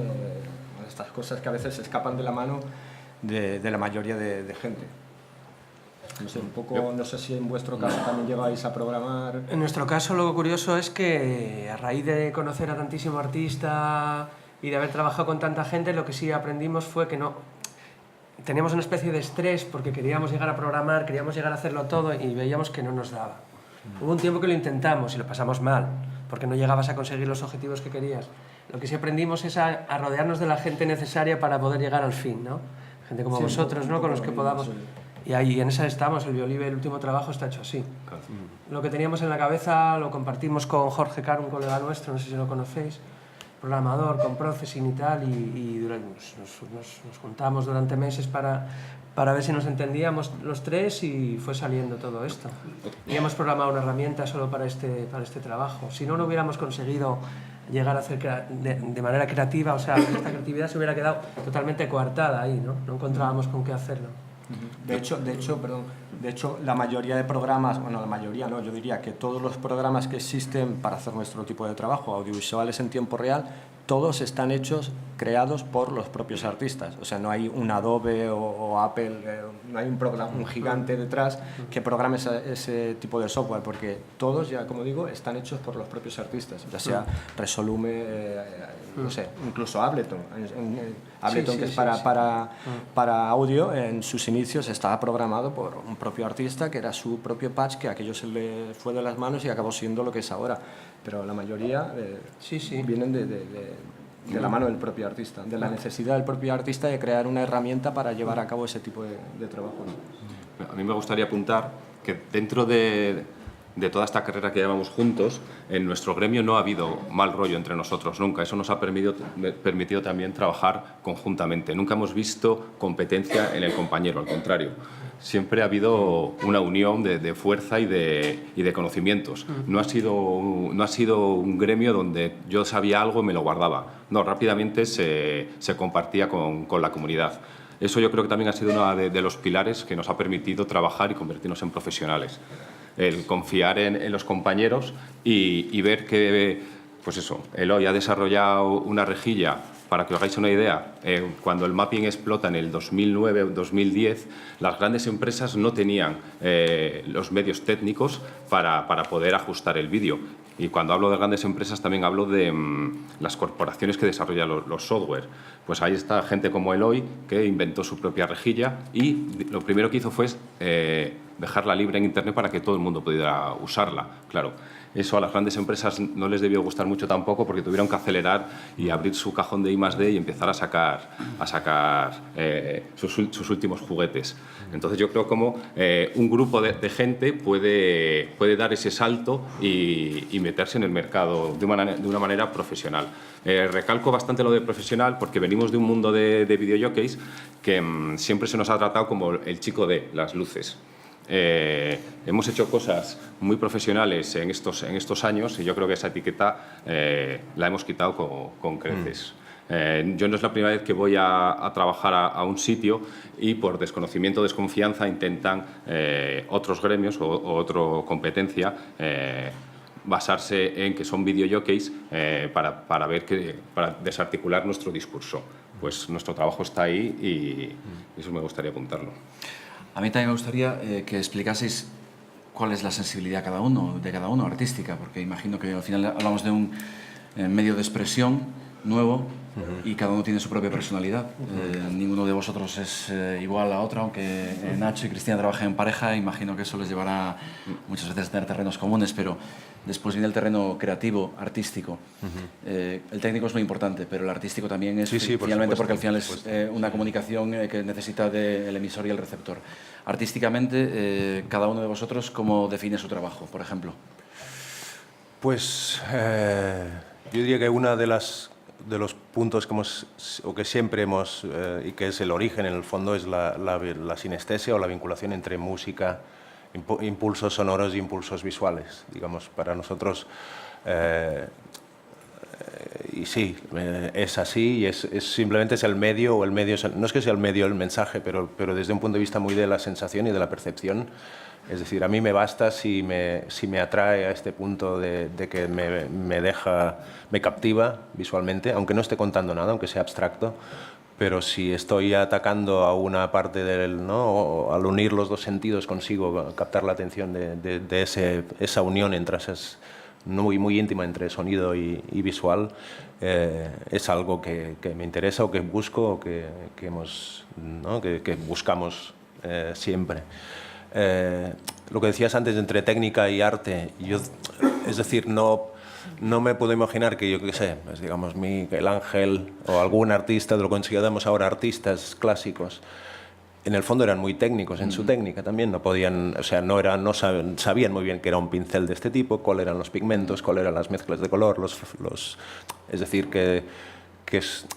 estas cosas que a veces escapan de la mano de la mayoría de gente. No sé, un poco, no sé si en vuestro caso también llegáis a programar. En nuestro caso, lo curioso es que a raíz de conocer a tantísimo artista y de haber trabajado con tanta gente, lo que sí aprendimos fue que teníamos una especie de estrés porque queríamos llegar a programar, queríamos llegar a hacerlo todo y veíamos que no nos daba. Hubo un tiempo que lo intentamos y lo pasamos mal, porque no llegabas a conseguir los objetivos que querías. Lo que sí aprendimos es a rodearnos de la gente necesaria para poder llegar al fin, ¿no? Gente como vosotros, ¿no? Con los que podamos... Y ahí en esa estamos, el Biolive, el último trabajo está hecho así. Lo que teníamos en la cabeza lo compartimos con Jorge Caro, un colega nuestro, no sé si lo conocéis, programador, con processing y tal, y nos juntamos durante meses para ver si nos entendíamos los tres y fue saliendo todo esto. Y hemos programado una herramienta solo para este trabajo. Si no, no hubiéramos conseguido llegar a hacer de manera creativa, o sea, esta creatividad se hubiera quedado totalmente coartada ahí, ¿no? No encontrábamos con qué hacerlo. De hecho, la mayoría de programas, bueno, la mayoría no, yo diría que todos los programas que existen para hacer nuestro tipo de trabajo, audiovisuales en tiempo real, todos están creados por los propios artistas. O sea, no hay un Adobe o Apple, no hay un gigante detrás que programe ese tipo de software, porque todos, ya como digo, están hechos por los propios artistas, ya sea Resolume, no sé, incluso Ableton. Ableton, que es para audio, en sus inicios estaba programado por un propio artista, que era su propio patch, que aquello se le fue de las manos y acabó siendo lo que es ahora. Pero la mayoría vienen de la mano del propio artista, de la necesidad del propio artista de crear una herramienta para llevar a cabo ese tipo de trabajo. A mí me gustaría apuntar que dentro de de toda esta carrera que llevamos juntos, en nuestro gremio no ha habido mal rollo entre nosotros, nunca. Eso nos ha permitido también trabajar conjuntamente. Nunca hemos visto competencia en el compañero, al contrario. Siempre ha habido una unión de fuerza y de conocimientos. No ha sido un gremio donde yo sabía algo y me lo guardaba. No, rápidamente se compartía con la comunidad. Eso yo creo que también ha sido uno de los pilares que nos ha permitido trabajar y convertirnos en profesionales. El confiar en los compañeros y ver que, pues eso, Eloy ha desarrollado una rejilla. Para que os hagáis una idea, cuando el mapping explota en el 2009 o 2010, las grandes empresas no tenían los medios técnicos para poder ajustar el vídeo. Y cuando hablo de grandes empresas también hablo de las corporaciones que desarrollan los software. Pues ahí está gente como Eloy, que inventó su propia rejilla y lo primero que hizo fue dejarla libre en Internet para que todo el mundo pudiera usarla. Claro, eso a las grandes empresas no les debió gustar mucho tampoco porque tuvieron que acelerar y abrir su cajón de I+D y empezar a sacar sus últimos juguetes. Entonces yo creo como un grupo de gente puede dar ese salto y meterse en el mercado de una manera profesional. Recalco bastante lo de profesional porque venimos de un mundo de videojockeys que siempre se nos ha tratado como el chico de las luces. Hemos hecho cosas muy profesionales en estos años y yo creo que esa etiqueta la hemos quitado con creces. Yo no es la primera vez que voy a trabajar a un sitio y por desconocimiento o desconfianza intentan otros gremios o otra competencia basarse en que son videojockeys para desarticular nuestro discurso. Pues nuestro trabajo está ahí y eso me gustaría apuntarlo. A mí también me gustaría que explicaseis cuál es la sensibilidad de cada uno artística, porque imagino que al final hablamos de un medio de expresión nuevo y cada uno tiene su propia personalidad. Ninguno de vosotros es igual a otro, aunque Nacho y Cristina trabajen en pareja, imagino que eso les llevará muchas veces a tener terrenos comunes, pero después viene el terreno creativo, artístico. El técnico es muy importante, pero el artístico también es finalmente porque al final es una comunicación que necesita del emisor y el receptor. Artísticamente, cada uno de vosotros, ¿cómo define su trabajo, por ejemplo? Pues yo diría que una de los puntos que siempre hemos, y que es el origen en el fondo, es la sinestesia o la vinculación entre música, impulsos sonoros y impulsos visuales. Digamos, para nosotros, y sí, es así, y simplemente es el medio, o el medio, no es que sea el medio el mensaje, pero desde un punto de vista muy de la sensación y de la percepción. Es decir, a mí me basta si me atrae a este punto de que me captiva visualmente, aunque no esté contando nada, aunque sea abstracto, pero si estoy atacando a una parte o al unir los dos sentidos consigo captar la atención de esa unión entre muy íntima entre sonido y visual, es algo que me interesa o que busco o que buscamos siempre. Lo que decías antes entre técnica y arte, es decir, no me puedo imaginar que, yo qué sé, pues digamos Miguel Ángel o algún artista, de lo que consideramos ahora artistas clásicos, en el fondo eran muy técnicos en su técnica también, no podían, o sea, no sabían muy bien qué era un pincel de este tipo, cuáles eran los pigmentos, cuáles eran las mezclas de color, es decir, que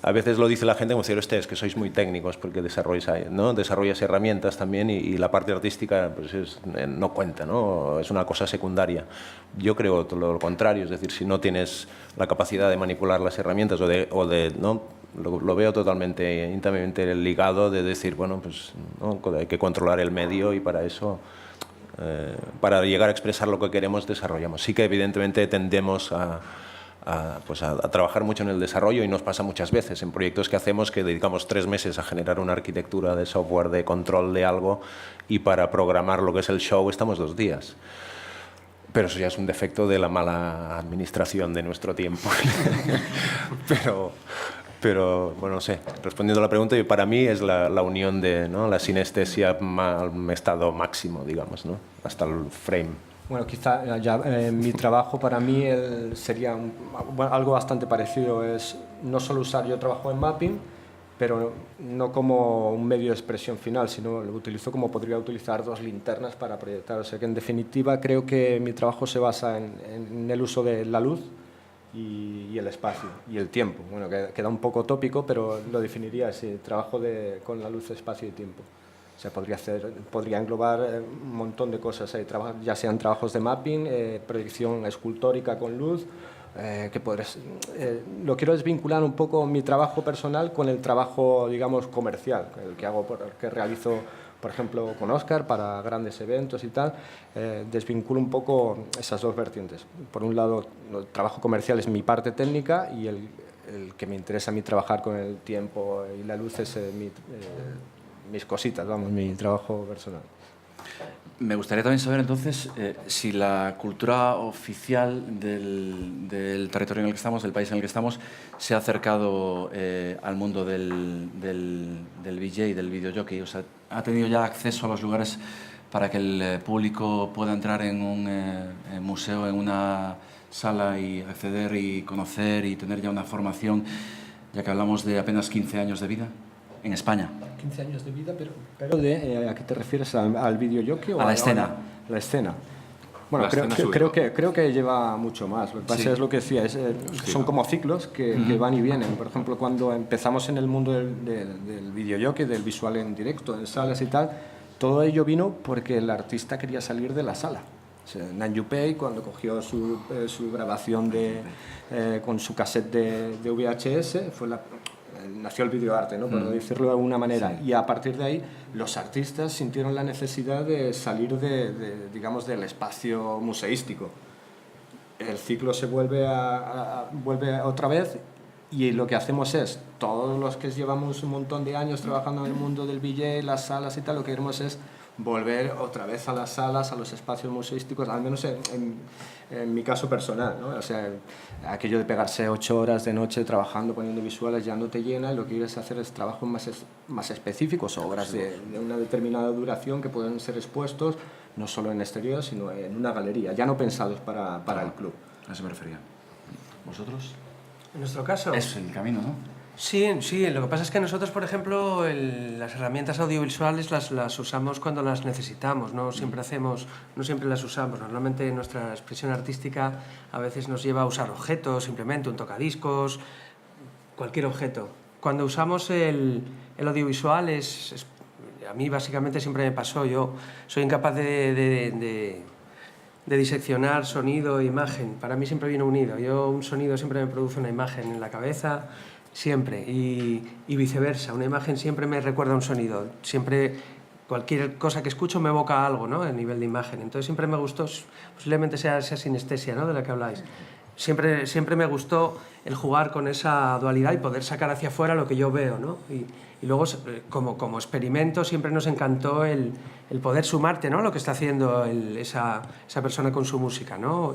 a veces lo dice la gente como decir, es que sois muy técnicos porque desarrollas herramientas también y la parte artística pues no cuenta, ¿no? Es una cosa secundaria. Yo creo todo lo contrario, es decir, si no tienes la capacidad de manipular las herramientas lo veo totalmente, íntimamente ligado de decir, bueno, pues hay que controlar el medio y para eso, para llegar a expresar lo que queremos, desarrollamos. Sí que evidentemente tendemos a trabajar mucho en el desarrollo y nos pasa muchas veces en proyectos que hacemos que dedicamos 3 meses a generar una arquitectura de software de control de algo y para programar lo que es el show estamos 2 días. Pero eso ya es un defecto de la mala administración de nuestro tiempo. Pero bueno, no sé, respondiendo a la pregunta, para mí es la unión de la sinestesia al estado máximo, digamos, ¿no? Hasta el frame. Bueno, quizá ya mi trabajo para mí sería algo bastante parecido. Es no solo yo trabajo en mapping, pero no como un medio de expresión final, sino lo utilizo como podría utilizar 2 linternas para proyectar. O sea que, en definitiva, creo que mi trabajo se basa en el uso de la luz y el espacio y el tiempo. Bueno, queda un poco tópico, pero lo definiría así, trabajo con la luz, espacio y tiempo. O sea, podría englobar un montón de cosas, ya sean trabajos de mapping, proyección escultórica con luz, lo quiero desvincular un poco mi trabajo personal con el trabajo, digamos, comercial, el que realizo, por ejemplo, con Óscar para grandes eventos y tal. Desvinculo un poco esas 2 vertientes. Por un lado, el trabajo comercial es mi parte técnica y el que me interesa a mí trabajar con el tiempo y la luz es mis cositas, vamos, mi trabajo personal. Me gustaría también saber, entonces, si la cultura oficial del territorio en el que estamos, del país en el que estamos, se ha acercado al mundo del VJ, del videojockey. O sea, ¿ha tenido ya acceso a los lugares para que el público pueda entrar en un museo, en una sala y acceder y conocer y tener ya una formación, ya que hablamos de apenas 15 años de vida en España? 15 años de vida, pero ¿a qué te refieres? ¿Al videojockey o a la escena? La escena. Bueno, creo que lleva mucho más. Lo que pasa es lo que decía, son como ciclos que van y vienen. Por ejemplo, cuando empezamos en el mundo del videojockey, del visual en directo, en salas y tal, todo ello vino porque el artista quería salir de la sala. O sea, Nan Yupei, cuando cogió su grabación con su cassette de VHS, nació el videoarte, ¿no? Por decirlo de alguna manera. Sí. Y a partir de ahí, los artistas sintieron la necesidad de salir digamos, del espacio museístico. El ciclo se vuelve otra vez y lo que hacemos es, todos los que llevamos un montón de años trabajando en el mundo del VJ, las salas y tal, lo que queremos es volver otra vez a las salas, a los espacios museísticos, al menos en mi caso personal, ¿no? O sea, aquello de pegarse 8 horas de noche trabajando, poniendo visuales, ya no te llena, y lo que quieres hacer es trabajos más específicos, obras de una determinada duración que pueden ser expuestos no solo en exterior, sino en una galería, ya no pensados para el club. A eso me refería. ¿Vosotros? En nuestro caso... Es el camino, ¿no? Sí, lo que pasa es que nosotros, por ejemplo, las herramientas audiovisuales las usamos cuando las necesitamos, no siempre las usamos. Normalmente nuestra expresión artística a veces nos lleva a usar objetos, simplemente un tocadiscos, cualquier objeto. Cuando usamos el audiovisual, a mí básicamente siempre me pasó, yo soy incapaz de diseccionar sonido e imagen. Para mí siempre viene unido. Un sonido siempre me produce una imagen en la cabeza, siempre, y viceversa. Una imagen siempre me recuerda a un sonido. Siempre, cualquier cosa que escucho me evoca algo, ¿no? A nivel de imagen. Entonces siempre me gustó, posiblemente sea esa sinestesia, ¿no? De la que habláis. Siempre me gustó el jugar con esa dualidad y poder sacar hacia afuera lo que yo veo, ¿no? Y luego, como experimento, siempre nos encantó el poder sumarte, ¿no? Lo que está haciendo esa persona con su música, ¿no?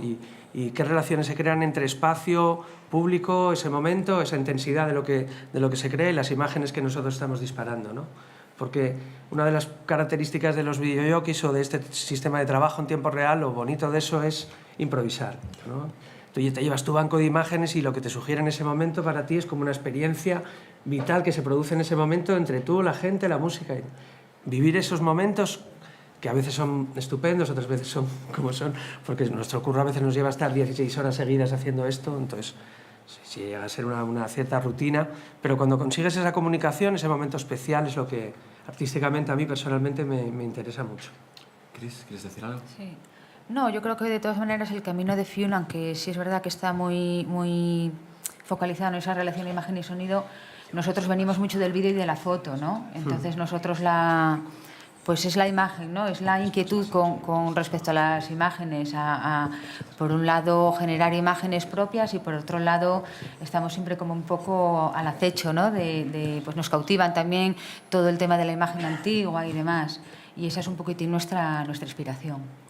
Y qué relaciones se crean entre espacio, público, ese momento, esa intensidad de lo que se cree y las imágenes que nosotros estamos disparando, ¿no? Porque una de las características de los videojockeys o de este sistema de trabajo en tiempo real, lo bonito de eso es improvisar, ¿no? Tú te llevas tu banco de imágenes y lo que te sugiere en ese momento para ti es como una experiencia vital que se produce en ese momento entre tú, la gente, la música. Vivir esos momentos que a veces son estupendos, otras veces son como son, porque nuestro curro a veces nos lleva a estar 16 horas seguidas haciendo esto, entonces sí llega a ser una cierta rutina, pero cuando consigues esa comunicación, ese momento especial es lo que artísticamente a mí personalmente me interesa mucho. Cris, ¿quieres decir algo? Sí. No, yo creo que de todas maneras el camino de Fune, aunque sí es verdad que está muy focalizado en esa relación de imagen y sonido, nosotros venimos mucho del vídeo y de la foto, ¿no? Entonces nosotros pues es la imagen, ¿no? Es la inquietud con respecto a las imágenes, por un lado generar imágenes propias y por otro lado estamos siempre como un poco al acecho, ¿no? Pues nos cautivan también todo el tema de la imagen antigua y demás, y esa es un poquitín nuestra inspiración.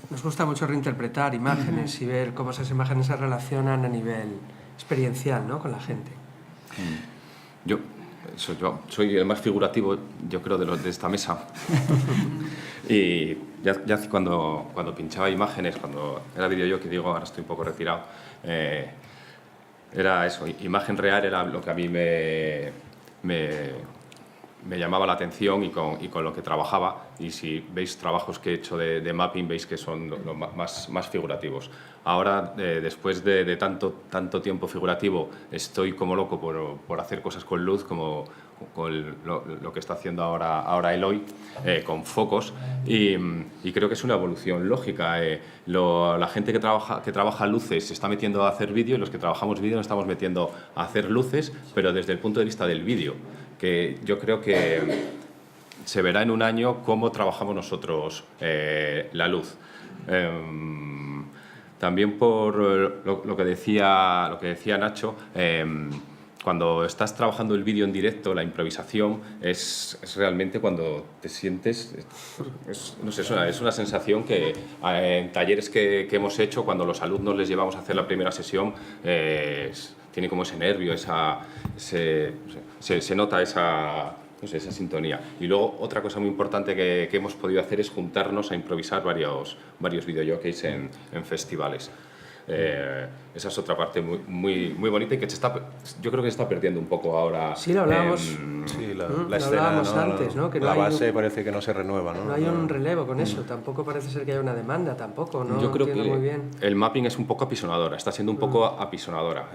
Nos gusta mucho reinterpretar imágenes y ver cómo esas imágenes se relacionan a nivel experiencial, ¿no? Con la gente. Yo soy el más figurativo, yo creo, de esta mesa. Y ya cuando pinchaba imágenes, cuando era videojockey, digo, ahora estoy un poco retirado, era eso, imagen real era lo que a mí me llamaba la atención y con lo que trabajaba, y si veis trabajos que he hecho de mapping veis que son más figurativos. Ahora, después de tanto tiempo figurativo, estoy como loco por hacer cosas con luz, como con lo que está haciendo ahora Eloy, con focos, y creo que es una evolución lógica. La gente que trabaja luces se está metiendo a hacer vídeo, y los que trabajamos vídeo nos estamos metiendo a hacer luces, pero desde el punto de vista del vídeo, que yo creo que se verá en un año cómo trabajamos nosotros la luz. También por lo que decía Nacho, cuando estás trabajando el vídeo en directo, la improvisación es realmente cuando te sientes... no sé, es una sensación que en talleres que hemos hecho, cuando los alumnos les llevamos a hacer la primera sesión, tiene como ese nervio, se nota esa sintonía. Y luego otra cosa muy importante que hemos podido hacer es juntarnos a improvisar varios videojockeys en festivales. Esa es otra parte muy bonita y que yo creo que se está perdiendo un poco ahora. Sí, lo hablábamos, Sí, la lo escena, hablábamos antes, ¿no? Que la no hay base parece que no se renueva, ¿no? No hay un relevo con eso, tampoco parece ser que haya una demanda, tampoco, ¿no? Yo creo que muy bien. el mapping es un poco apisonadora, está siendo un poco apisonadora.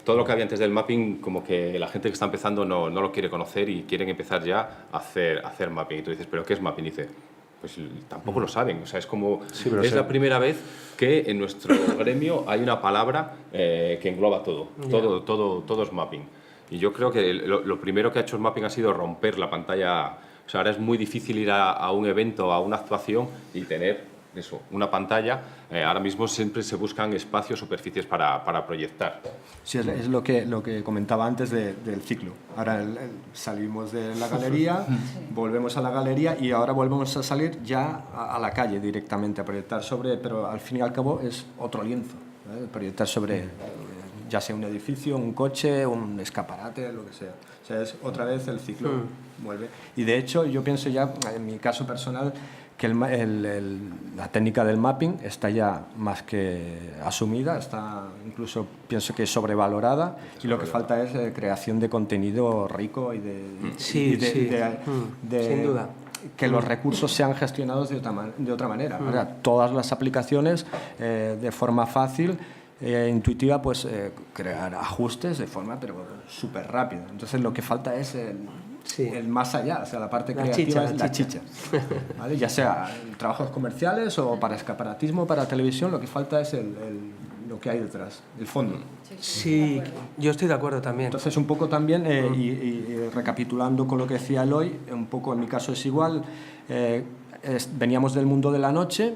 Todo lo que había antes del mapping, como que la gente que está empezando no lo quiere conocer y quieren empezar ya a hacer mapping. Y tú dices, ¿pero qué es mapping? Y dice, pues tampoco lo saben. O sea, es como... Sí, pero es la primera vez que en nuestro gremio hay una palabra que engloba todo. Todo es mapping. Y yo creo que lo primero que ha hecho el mapping ha sido romper la pantalla. O sea, ahora es muy difícil ir a un evento, a una actuación y tener una pantalla. Ahora mismo siempre se buscan espacios, superficies para proyectar. Sí, es lo que comentaba antes del ciclo. Ahora salimos de la galería, volvemos a la galería y ahora volvemos a salir ya a la calle directamente a proyectar sobre, pero al fin y al cabo es otro lienzo, ¿vale? Proyectar sobre ya sea un edificio, un coche, un escaparate, lo que sea. O sea, es otra vez el ciclo vuelve. Y de hecho yo pienso ya, en mi caso personal, que la técnica del mapping está ya más que asumida, está incluso pienso que sobrevalorada, y lo que falta es creación de contenido rico y sin duda, que los recursos sean gestionados de otra manera. Ahora, todas las aplicaciones de forma fácil intuitiva, pues crear ajustes de forma pero súper rápida. Entonces lo que falta es el más allá, o sea, la parte creativa, la chicha. ¿Vale? Ya sea en trabajos comerciales o para escaparatismo, para televisión, lo que falta es lo que hay detrás, el fondo. Sí, yo estoy de acuerdo también. Entonces, un poco también, y recapitulando con lo que decía Eloy, un poco en mi caso es igual, veníamos del mundo de la noche,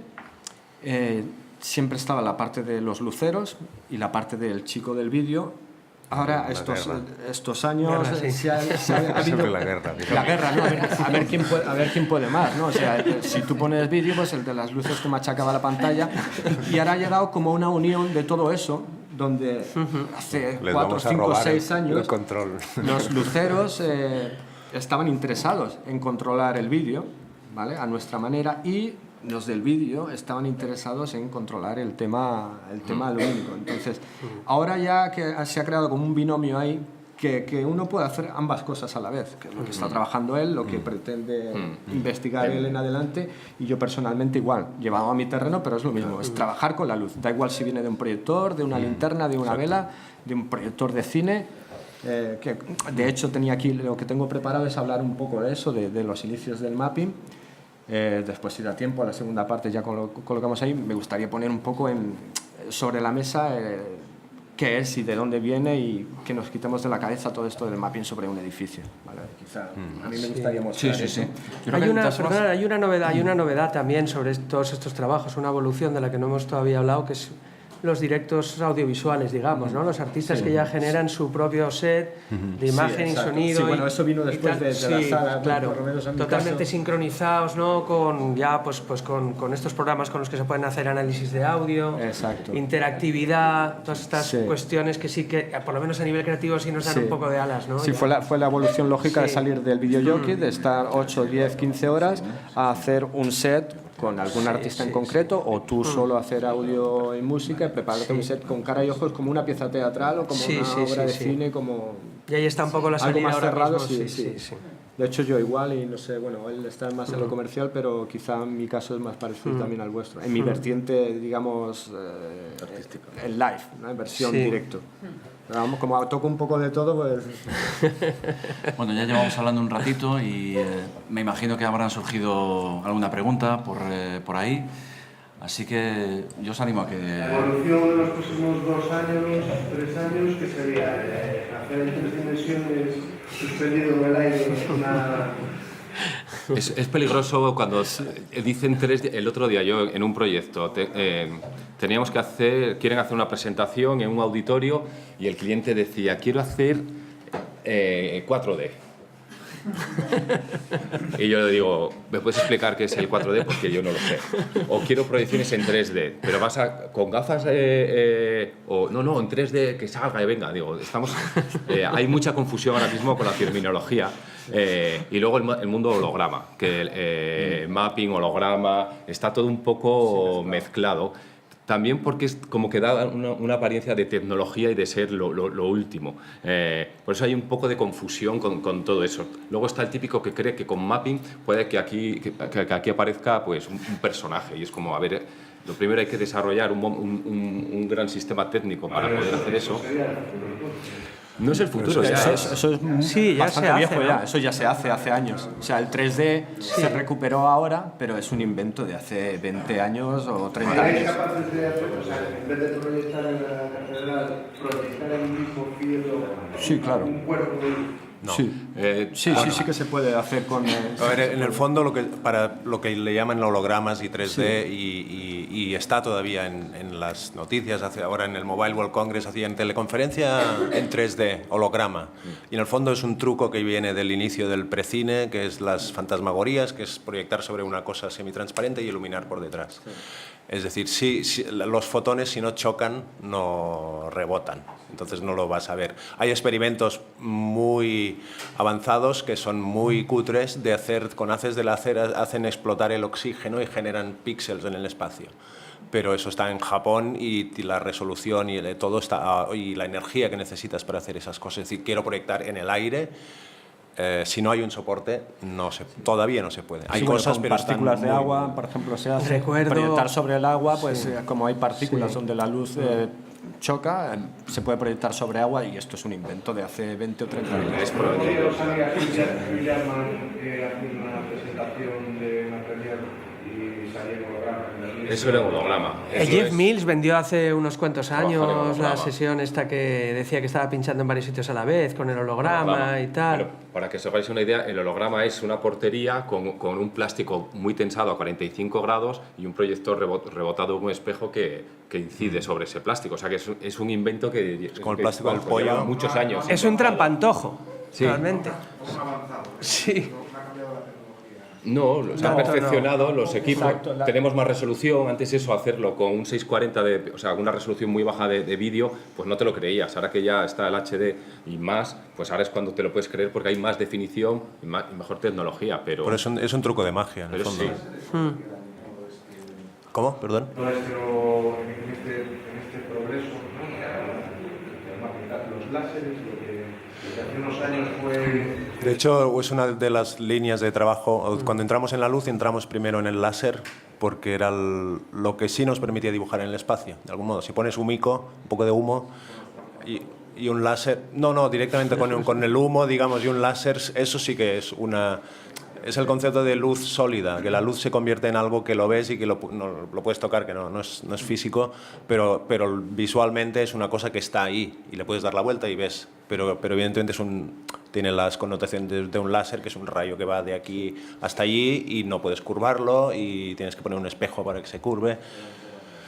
siempre estaba la parte de los luceros y la parte del chico del vídeo. Ahora, estos años, se ha habido la guerra. La guerra, ¿no? A ver quién puede más, ¿no? O sea, si tú pones vídeo, pues el de las luces te machacaba la pantalla. Y ahora ha llegado como una unión de todo eso, donde hace 4, 5, 6 años los luceros estaban interesados en controlar el vídeo, ¿vale? A nuestra manera, y los del vídeo estaban interesados en controlar el tema lumínico. Entonces, ahora ya que se ha creado como un binomio ahí, que uno puede hacer ambas cosas a la vez, que es lo que está trabajando él, lo que pretende investigar él en adelante, y yo personalmente igual, llevado a mi terreno, pero es lo mismo, es trabajar con la luz. Da igual si viene de un proyector, de una linterna, de una vela, de un proyector de cine. Que de hecho tenía aquí, lo que tengo preparado es hablar un poco de eso, de los inicios del mapping. Después, si da tiempo, a la segunda parte ya colocamos ahí. Me gustaría poner un poco sobre la mesa qué es y de dónde viene, y que nos quitemos de la cabeza todo esto del mapping sobre un edificio, ¿vale? Quizá a mí me gustaría mostrar eso. Hay una novedad también sobre todos estos trabajos, una evolución de la que no hemos todavía hablado, que es los directos audiovisuales, digamos, ¿no? Los artistas que ya generan su propio set de imagen y sonido. Sí, bueno, eso vino después de la sala, claro, por lo menos en mi totalmente caso. sincronizados, ¿no? Con estos programas con los que se pueden hacer análisis de audio, interactividad, todas estas cuestiones que sí que, por lo menos a nivel creativo, sí nos dan un poco de alas, ¿no? Sí, fue la evolución lógica de salir del videojockey, de estar 8, 10, 15 horas a hacer un set con algún artista en concreto, o tú solo hacer audio y música, y prepararte un set con cara y ojos como una pieza teatral o como una obra de cine, como Y ahí está un poco la Algo salida más ahora cerrado, mismo, sí. De hecho, yo igual, y no sé, bueno, él está más en lo comercial, pero quizá en mi caso es más parecido también al vuestro. En mi vertiente, digamos, en live, ¿no? En versión directo. Pero vamos, como toco un poco de todo, pues... Bueno, ya llevamos hablando un ratito y me imagino que habrán surgido alguna pregunta por ahí. Así que yo os animo a que... La evolución de los próximos 2 años, 3 años, ¿qué sería? ¿Hacer en 3 dimensiones suspendido en el aire una...? Es peligroso cuando dicen 3D. El otro día yo en un proyecto teníamos que quieren hacer una presentación en un auditorio y el cliente decía, quiero hacer 4D. Y yo le digo, ¿me puedes explicar qué es el 4D? Porque yo no lo sé. O quiero proyecciones en 3D, pero vas con gafas o no, en 3D que salga y venga. Digo, hay mucha confusión ahora mismo con la terminología. Y luego el mundo holograma, que mapping, holograma, está todo un poco mezclado. También porque es como que da una apariencia de tecnología y de ser lo último. Por eso hay un poco de confusión con todo eso. Luego está el típico que cree que con mapping puede que aquí aparezca pues, un personaje. Y es como, a ver, lo primero hay que desarrollar un gran sistema técnico para poder hacer eso. No es el futuro, ya Eso es Sí, ya bastante se hace, viejo ¿no? ya. Eso ya se hace años. O sea, el 3D se recuperó ahora, pero es un invento de hace 20 años o 30 ¿Seréis años. capaces de hacer, o sea, en vez de proyectar en la catedral, proyectar en un mismo filo Sí, claro. un cuerpo de... No. Sí. Sí que se puede hacer con... A ver, en el fondo, para lo que le llaman hologramas y 3D, y está todavía en las noticias, ahora en el Mobile World Congress hacían teleconferencia en 3D, holograma. Y en el fondo es un truco que viene del inicio del precine, que es las fantasmagorías, que es proyectar sobre una cosa semitransparente y iluminar por detrás. Es decir, si los fotones, si no chocan, no rebotan. Entonces no lo vas a ver. Hay experimentos muy avanzados que son muy cutres de hacer, con haces de láser hacen explotar el oxígeno y generan píxeles en el espacio. Pero eso está en Japón y la resolución y todo está, y la energía que necesitas para hacer esas cosas. Es decir, quiero proyectar en el aire. Si no hay un soporte, todavía no se puede. Hay cosas, con pero partículas de agua, por ejemplo, se hace proyectar sobre el agua, pues como hay partículas donde la luz choca, se puede proyectar sobre agua y esto es un invento de hace 20 o 30 años. ¿Podría salir a Hillerman hacer una presentación de una premier y salir en holograma? Eso era un holograma. Jeff Mills vendió hace unos cuantos Trabajar en años holograma. la sesión esta que decía que estaba pinchando en varios sitios a la vez, con el holograma y tal. Pero para que os hagáis una idea, el holograma es una portería con un plástico muy tensado a 45 grados y un proyector rebotado en un espejo que incide sobre ese plástico. O sea que es un invento que... Con el plástico del pollo. lleva muchos años. Es un trampantojo, Sí. realmente. Sí. No, se han perfeccionado los equipos. Exacto, Tenemos más resolución. Antes eso, hacerlo con un 640, o sea, una resolución muy baja de vídeo, pues no te lo creías. Ahora que ya está el HD y más, pues ahora es cuando te lo puedes creer porque hay más definición y mejor tecnología. Pero es un truco de magia, en el pero fondo. sí. ¿Cómo? Perdón. Pero en este progreso, ¿no? Los láseres, lo que hace unos años fue... De hecho, es una de las líneas de trabajo. Cuando entramos en la luz, entramos primero en el láser, porque era lo que sí nos permitía dibujar en el espacio. De algún modo, si pones humico, un poco de humo y un láser... No, directamente con el humo, digamos, y un láser, eso sí que es una... Es el concepto de luz sólida, que la luz se convierte en algo que lo ves y que lo puedes tocar, que no es físico, pero visualmente es una cosa que está ahí y le puedes dar la vuelta y ves. Pero evidentemente tiene las connotaciones de un láser, que es un rayo que va de aquí hasta allí y no puedes curvarlo y tienes que poner un espejo para que se curve.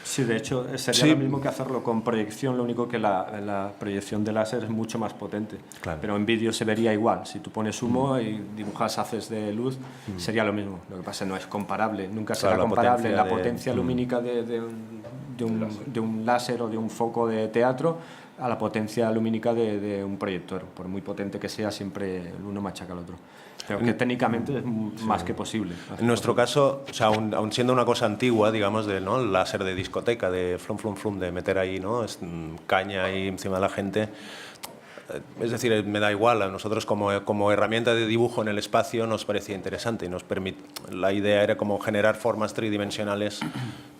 Sí, de hecho, sería lo mismo que hacerlo con proyección, lo único que la proyección de láser es mucho más potente. Claro. Pero en vídeo se vería igual. Si tú pones humo y dibujas haces de luz, sería lo mismo. Lo que pasa es que no es comparable. Nunca será Claro, comparable la potencia potencia lumínica de un láser o de un foco de teatro a la potencia lumínica de un proyector. Por muy potente que sea, siempre el uno machaca al otro. Pero que técnicamente es más que posible. En nuestro caso, o sea, aun siendo una cosa antigua, digamos, ¿no? El láser de discoteca, de flum, flum, flum, de meter ahí, ¿no? Caña ahí encima de la gente, es decir, me da igual, a nosotros como herramienta de dibujo en el espacio nos parecía interesante y la idea era como generar formas tridimensionales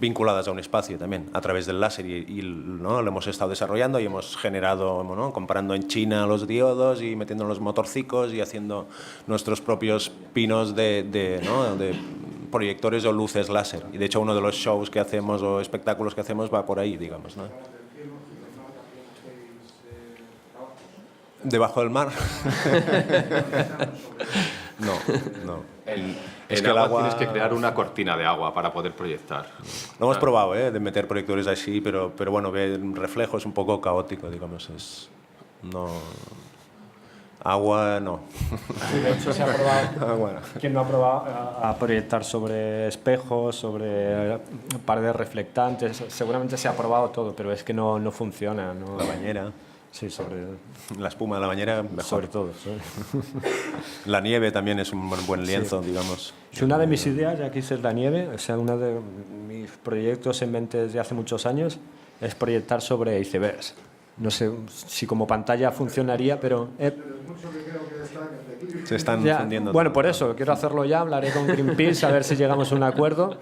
vinculadas a un espacio también, a través del láser ¿no? Lo hemos estado desarrollando y hemos generado, ¿no? Comparando en China los diodos y metiendo los motorcicos y haciendo nuestros propios pinos de proyectores o luces láser. Y de hecho uno de los shows que hacemos o espectáculos que hacemos va por ahí, digamos, ¿no? ¿Debajo del mar? No. Es que el agua tienes que crear una cortina de agua para poder proyectar. Lo hemos probado, de meter proyectores así, pero bueno, el reflejo es un poco caótico, digamos. Agua, no. Sí, de hecho se ha probado. Bueno. ¿Quién no ha probado a proyectar sobre espejos, sobre paredes reflectantes? Seguramente se ha probado todo, pero es que no funciona. ¿No? La bañera. Sí, la espuma de la bañera, mejor. Sobre todo. ¿Sí? La nieve también es un buen lienzo, digamos. Es una de mis ideas, ya quise la nieve, o sea, uno de mis proyectos en mente desde hace muchos años es proyectar sobre icebergs. No sé si como pantalla funcionaría, pero... Se están fundiendo. Bueno, por eso, quiero hacerlo ya, hablaré con Greenpeace a ver si llegamos a un acuerdo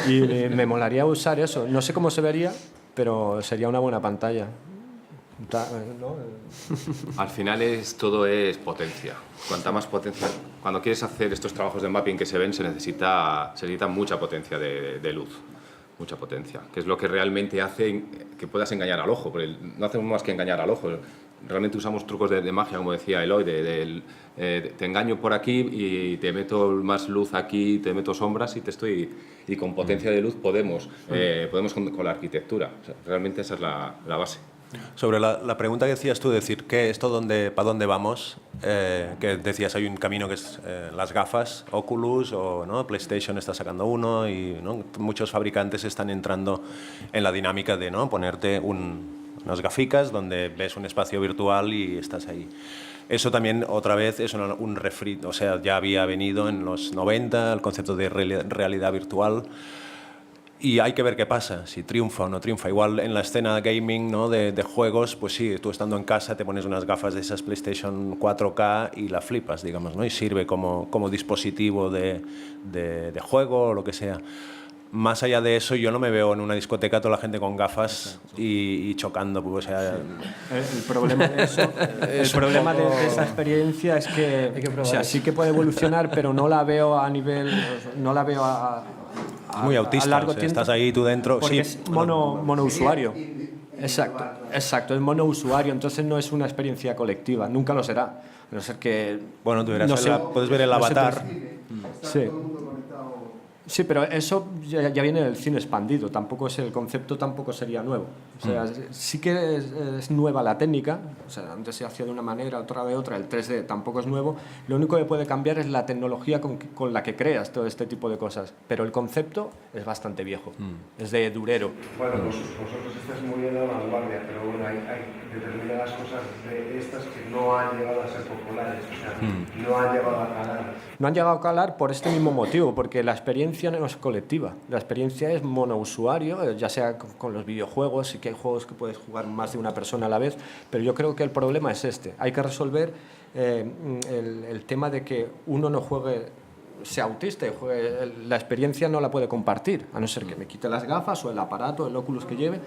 y me molaría usar eso. No sé cómo se vería, pero sería una buena pantalla. ¿No? Al final todo es potencia. Cuanta más potencia, cuando quieres hacer estos trabajos de mapping que se ven, se necesita mucha potencia de luz, mucha potencia, que es lo que realmente hace que puedas engañar al ojo, porque no hacemos más que engañar al ojo. Realmente usamos trucos de magia, como decía Eloy, te engaño por aquí y te meto más luz aquí, te meto sombras y con potencia de luz podemos con la arquitectura. O sea, realmente esa es la base. Sobre la pregunta que decías tú, decir, ¿para dónde vamos? Que decías, hay un camino que es las gafas, Oculus, o ¿no? PlayStation está sacando uno, y ¿no? muchos fabricantes están entrando en la dinámica de ¿no? ponerte unas gaficas donde ves un espacio virtual y estás ahí. Eso también, otra vez, es un refrito, o sea, ya había venido en los 90 el concepto de realidad virtual. Y hay que ver qué pasa, si triunfa o no triunfa. Igual en la escena gaming, ¿no? de juegos, pues sí, tú estando en casa te pones unas gafas de esas PlayStation 4K y la flipas, digamos, ¿no? Y sirve como dispositivo de juego o lo que sea. Más allá de eso, yo no me veo en una discoteca toda la gente con gafas y chocando. Pues, o sea, el problema de eso, el problema de esa experiencia es que o sea, sí que puede evolucionar, pero no la veo a nivel, no la veo a muy autista, a largo o sea, tiempo, estás ahí tú dentro. porque sí, es monousuario. Exacto, es monousuario, entonces no es una experiencia colectiva, nunca lo será. A no ser que... Bueno, tú verás, puedes ver el avatar. Sí, pero eso ya viene del cine expandido, el concepto tampoco sería nuevo. O sea, sí que es nueva la técnica, o sea, antes se hacía de una manera, otra de otra, el 3D tampoco es nuevo, lo único que puede cambiar es la tecnología con la que creas todo este tipo de cosas, pero el concepto es bastante viejo, es de durero. Bueno, vosotros estáis muy en la vanguardia, pero bueno, hay determinadas cosas de estas que no han llegado a ser populares, o sea, no han llegado a calar. No han llegado a calar por este mismo motivo, porque la experiencia no es colectiva, la experiencia es monousuario, ya sea con los videojuegos, sí que hay juegos que puedes jugar más de una persona a la vez, pero yo creo que el problema es hay que resolver el tema de que uno no sea autista y la experiencia no la puede compartir, a no ser que me quite las gafas o el aparato, el Oculus que lleve,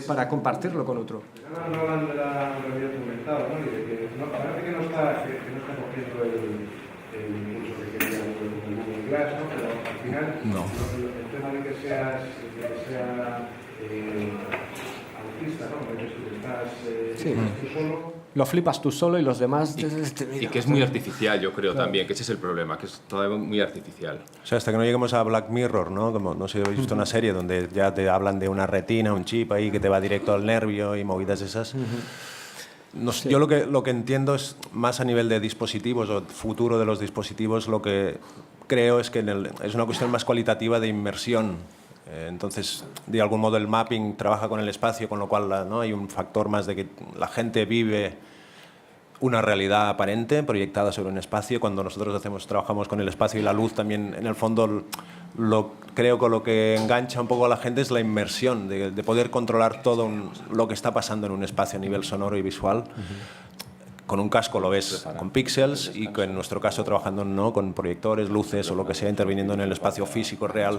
para compartirlo con otro. No hablan de la realidad aumentada, ¿no? Y de que parece que no está cogiendo el impulso que quería el Google Glass, ¿no? Pero al final, el tema de que seas autista, ¿no? Que estás tú solo. Lo flipas tú solo y los demás... Y que es muy artificial, yo creo, también, que ese es el problema, que es todavía muy artificial. O sea, hasta que no lleguemos a Black Mirror, ¿no? Como, no sé si habéis visto una serie donde ya te hablan de una retina, un chip ahí que te va directo al nervio y movidas esas. No sé, yo lo que entiendo es más a nivel de dispositivos o futuro de los dispositivos, lo que creo es que es una cuestión más cualitativa de inmersión. Entonces, de algún modo el mapping trabaja con el espacio, con lo cual ¿no? hay un factor más de que la gente vive una realidad aparente proyectada sobre un espacio. Cuando nosotros trabajamos con el espacio y la luz también, en el fondo, creo que lo que engancha un poco a la gente es la inmersión, de poder controlar todo lo que está pasando en un espacio a nivel sonoro y visual. Con un casco lo ves con píxeles y que en nuestro caso trabajando con proyectores, luces o lo que sea, interviniendo en el espacio físico real,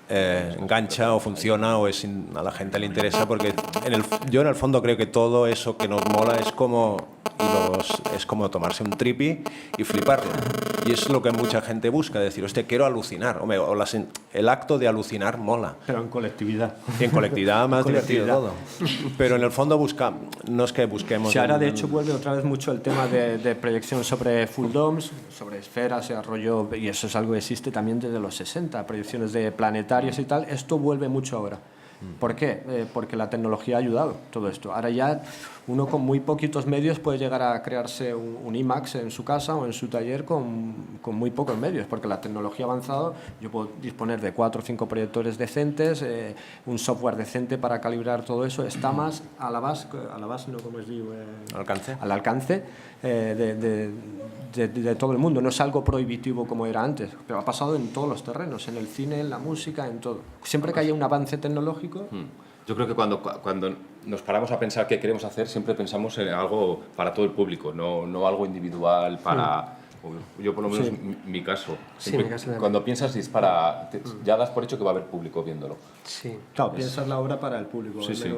engancha o funciona o a la gente le interesa, porque yo en el fondo creo que todo eso que nos mola es como tomarse un tripi y fliparlo. Y es lo que mucha gente busca, decir, hostia, quiero alucinar. El acto de alucinar mola. Pero en colectividad. Y en colectividad más divertido todo. Pero en el fondo no es que busquemos... Si ahora de hecho vuelve otra vez mucho el tema de proyección sobre full domes, sobre esferas, rollo, y eso es algo que existe también desde los 60, proyecciones de planetarios y tal. Esto vuelve mucho ahora. ¿Por qué? Porque la tecnología ha ayudado todo esto. Ahora ya uno con muy poquitos medios puede llegar a crearse un IMAX en su casa o en su taller con muy pocos medios, porque la tecnología ha avanzado. Yo puedo disponer de 4 o 5 proyectores decentes, un software decente para calibrar todo eso. Está más al alcance de todo el mundo. No es algo prohibitivo como era antes, pero ha pasado en todos los terrenos, en el cine, en la música, en todo. Siempre que haya un avance tecnológico... Yo creo que cuando nos paramos a pensar qué queremos hacer, siempre pensamos en algo para todo el público, no algo individual para... Yo por lo menos mi caso. Sí, mi caso también. Cuando piensas ya das por hecho que va a haber público viéndolo. Sí. Claro, piensas la obra para el público. Sí, sí.